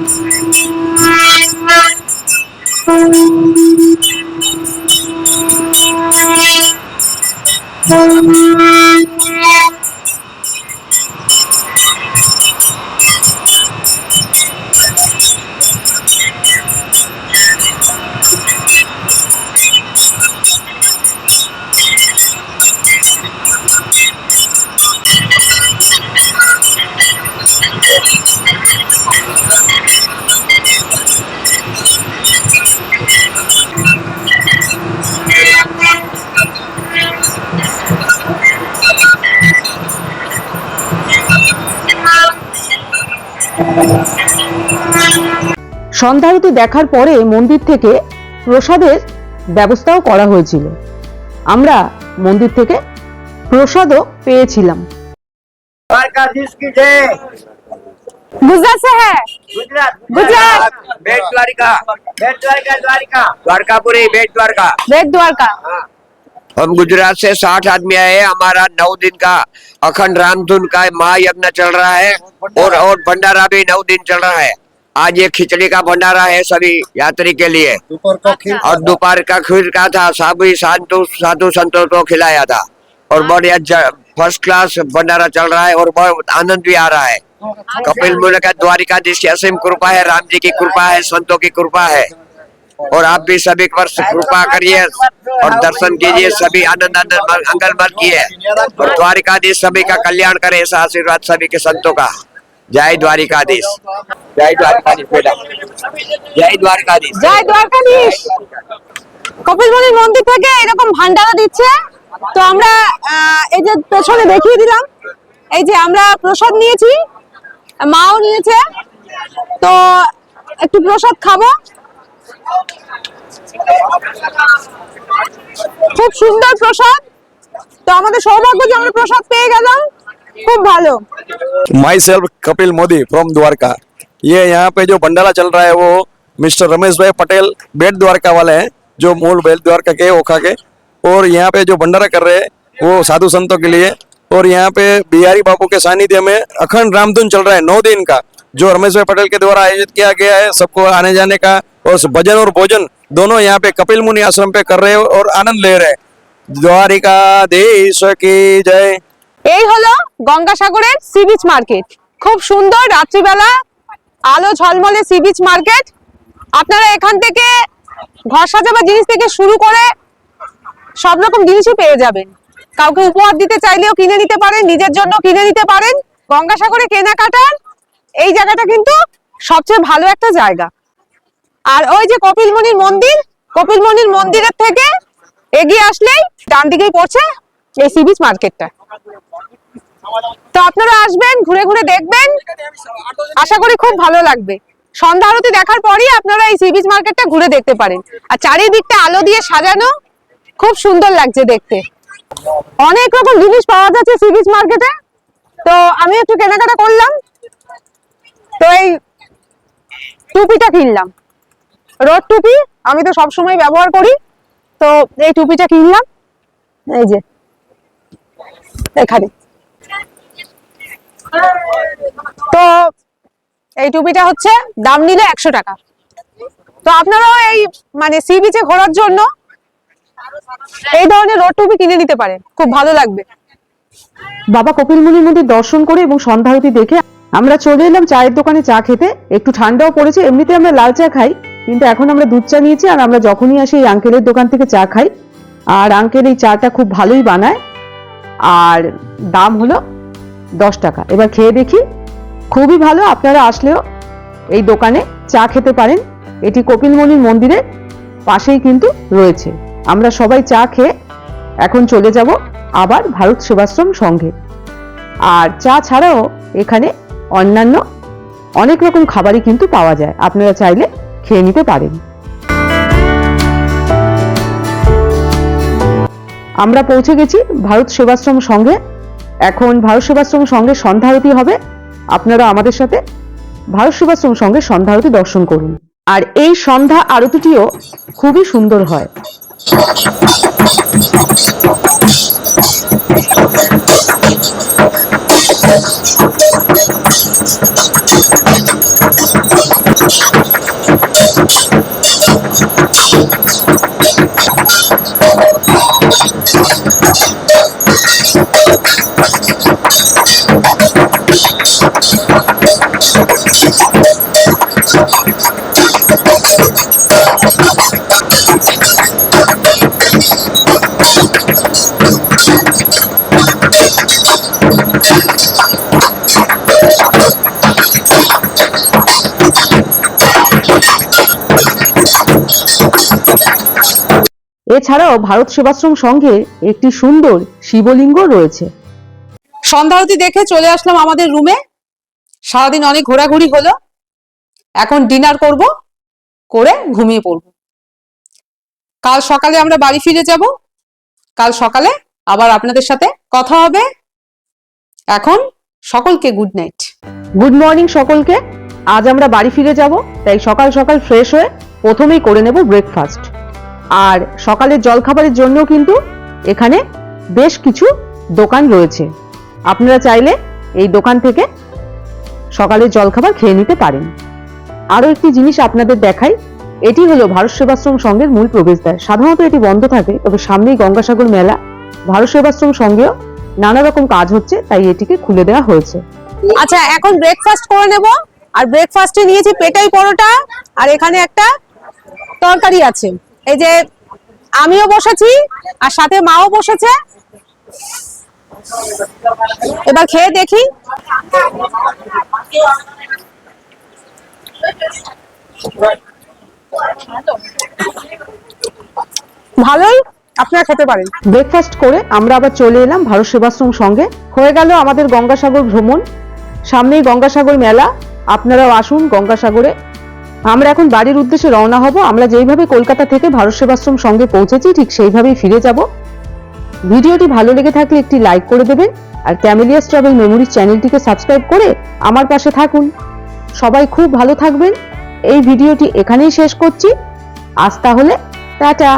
সন্ধ্যা আরতি দেখার পরে মন্দির থেকে প্রসাদের ব্যবস্থাও করা হয়েছিল। আমরা মন্দির থেকে প্রসাদও পেয়েছিলাম। द्वारकाधीश की जय। गुजरात से है। गुजरात गुजरात। बेट द्वारिका, बेट द्वारिका, द्वारिका, द्वारकापुरी, बेट द्वारका। बेट द्वारका। हम गुजरात से 60 आदमी आए हैं। हमारा 9 दिन का अखंड रामधुन का महायज्ञ चल रहा है और भंडारा भी 9 दिन चल रहा है। आज ये खिचड़ी का भंडारा है सभी यात्री के लिए, और दोपहर का खीर का था। सभी साधु संतों को खिलाया था, और बढ़िया फर्स्ट क्लास भंडारा चल रहा है और बहुत आनंद भी आ रहा है। कपिल मुनि का द्वारिकाधीश की असीम कृपा है, राम जी की कृपा है, संतों की कृपा है। और आप भी सभी पर कृपा करिए और दर्शन कीजिए। सभी आनंद मंगल मत किए, और द्वारिकाधीश सभी का कल्याण करे, ऐसा आशीर्वाद सभी के संतों का। जय द्वारिकाधीश, जय द्वारिकाधीश बेटा, जय द्वारिकाधीश, जय द्वारकाधीश। কপিলমুনির মন্দির থেকে এরকম ভান্ডারা দিচ্ছে। তো আমরা এই যে পেছনে দেখিয়ে দিলাম, এই যে আমরা প্রসাদ নিয়েছি, মাও নিয়েছে। তো একটু প্রসাদ খাবো। খুব সুন্দর প্রসাদ। তো আমাদের সৌভাগ্য যে আমরা প্রসাদ পেয়ে গেলাম, খুব ভালো। My self Kapil Modi from Dwarka. ये यहाँ पे जो भंडारा चल रहा है वो मिस्टर रमेश भाई पटेल बेट द्वारका वाले हैं, जो मूल बेट द्वारका के ओखा के। और यहाँ पे जो भंडारा कर रहे हैं वो साधु संतों के लिए। और यहाँ पे बिहारी बापू के सानिध्य में अखंड रामधुन चल रहा है 9 दिन का, जो रमेश भाई पटेल के द्वारा आयोजित किया गया है। सबको आने जाने का और भजन और भोजन दोनों यहाँ पे कपिल मुनि आश्रम पे कर रहे हैं और आनंद ले रहे हैं। द्वारिकाधीश की जय। এই হলো গঙ্গাসাগরের সি বিচ মার্কেট। খুব সুন্দর রাত্রিবেলা আলো ঝলমলে সি বিচ মার্কেট। আপনারা এখান থেকে ঘর সাজাবার জিনিস থেকে শুরু করে সব রকম জিনিসই পেয়ে যাবেন। কাউকে উপহার দিতে চাইলেও কিনে নিতে পারেন, নিজের জন্য কিনে নিতে পারেন। গঙ্গাসাগরে কেনাকাটার এই জায়গাটা কিন্তু সবচেয়ে ভালো একটা জায়গা। আর ওই যে কপিলমুনির মন্দির, কপিলমুনির মন্দিরের থেকে এগিয়ে আসলেই ডান দিকেই পড়ছে এই সি বিচ মার্কেটটা। তো আপনারা আসবেন, ঘুরে ঘুরে দেখবেন, আশা করি খুব ভালো লাগবে। সন্ধ্যা আরতি দেখার পরই আপনারা এই সি বিচ মার্কেটটা ঘুরে দেখতে পারেন। আর চারিদিকটা আলো দিয়ে সাজানো, খুব সুন্দর লাগছে দেখতে। অনেক রকম জিনিস পাওয়া যাচ্ছে সি বিচ মার্কেটে। তো আমি একটু কেনাকাটা করলাম। তো এই টুপিটা কিনলাম, রোদ টুপি, আমি তো সবসময় ব্যবহার করি। তো এই টুপিটা কিনলাম, এই যে এখানে। তো এই টুপিটা হচ্ছে দাম নিলে 100 টাকা। তো আপনারাও এই মানে সি বিচে ঘোরার জন্য এই ধরনের রোদ টুপি কিনে নিতে পারেন, খুব ভালো লাগবে। বাবা কপিল মুনির মন্দির দর্শন করে এবং সন্ধ্যা আরতি দেখে আমরা চলে এলাম চায়ের দোকানে চা খেতে। একটু ঠান্ডাও পড়েছে, এমনিতে আমরা লাল চা খাই, কিন্তু এখন আমরা দুধ চা নিয়েছি। আর আমরা যখনই আসি এই আঙ্কেলের দোকান থেকে চা খাই। আর আঙ্কেল এই চাটা খুব ভালোই বানায়। আর দাম হলো 10 টাকা। এবার খেয়ে দেখি, খুবই ভালো। আপনারা আসলেও এই দোকানে চা খেতে পারেন। এটি কপিল মুনির মন্দিরের পাশেই কিন্তু রয়েছে। আমরা সবাই চা খেয়ে এখন চলে যাব আবার ভারত সেবাশ্রম সংঘে। আর চা ছাড়াও এখানে অন্যান্য অনেক রকম খাবারই কিন্তু পাওয়া যায়, আপনারা চাইলে খেয়ে নিতে পারেন। আমরা পৌঁছে গেছি ভারত সেবাশ্রম সংঘে। এখন ভারত সেবাশ্রম সংঘে সন্ধ্যা আরতি হবে। আপনারা আমাদের সাথে ভারত সেবাশ্রম সংঘে সন্ধ্যা আরতি দর্শন করুন। আর এই সন্ধ্যা আরতিটিও খুবই সুন্দর হয়। এছাড়াও ভারত সেবাশ্রম সংঘে একটি সুন্দর শিবলিঙ্গ রয়েছে। সন্ধ্যা আরতি দেখে চলে আসলাম আমাদের রুমে। সারাদিন অনেক ঘোরাঘুরি হলো, এখন ডিনার করব, করে ঘুমিয়ে পড়ব। কাল সকালে আমরা বাড়ি ফিরে যাব। কাল সকালে আবার আপনাদের সাথে কথা হবে। এখন সকলকে গুড নাইট। গুড মর্নিং সকলকে। আজ আমরা বাড়ি ফিরে যাব, তাই সকাল সকাল ফ্রেশ হয়ে প্রথমেই করে নেব ব্রেকফাস্ট। আর সকালের জলখাবারের জন্য কিন্তু এখানে বেশ কিছু দোকান রয়েছে। আপনারা চাইলে এই দোকান থেকে সকালের জলখাবার খেয়ে নিতে পারেন। আরো একটি জিনিস আপনাদের দেখাই, এটি হলো ভারত সেবাশ্রম সংঘের মূল প্রবেশদ্বার। সাধারণত এটি বন্ধ থাকে, তবে সামনেই গঙ্গাসাগর মেলা, ভারত সেবাশ্রম সংঘেও নানা রকম কাজ হচ্ছে, তাই এটিকে খুলে দেওয়া হয়েছে। আচ্ছা, এখন ব্রেকফাস্ট করে নেব। আর ব্রেকফাস্টে নিয়েছি পেটাই পরোটা, আর এখানে একটা তরকারি আছে। এই যে আমিও বসেছি আর সাথে মাও বসেছে। এবার খেয়ে দেখি। ভালোই, আপনারা খেতে পারেন। ব্রেকফাস্ট করে আমরা আবার চলে এলাম ভারত সেবাশ্রম সংঘে। হয়ে গেল আমাদের গঙ্গাসাগর ভ্রমণ। সামনেই গঙ্গাসাগর মেলা, আপনারাও আসুন গঙ্গাসাগরে। আমরা এখন বাড়ির উদ্দেশ্যে রওনা হব। আমরা যেইভাবে কলকাতা থেকে ভারত সেবাশ্রম সঙ্গে পৌঁছেছি ঠিক সেইভাবেই ফিরে যাব। ভিডিওটি ভালো লেগে থাকলে একটি লাইক করে দেবেন আর ক্যামেলিয়াস ট্রাভেল মেমোরিজ চ্যানেলটিকে সাবস্ক্রাইব করে আমার পাশে থাকুন। সবাই খুব ভালো থাকবেন। এই ভিডিওটি এখানেই শেষ করছি। আজ তাহলে টাটা।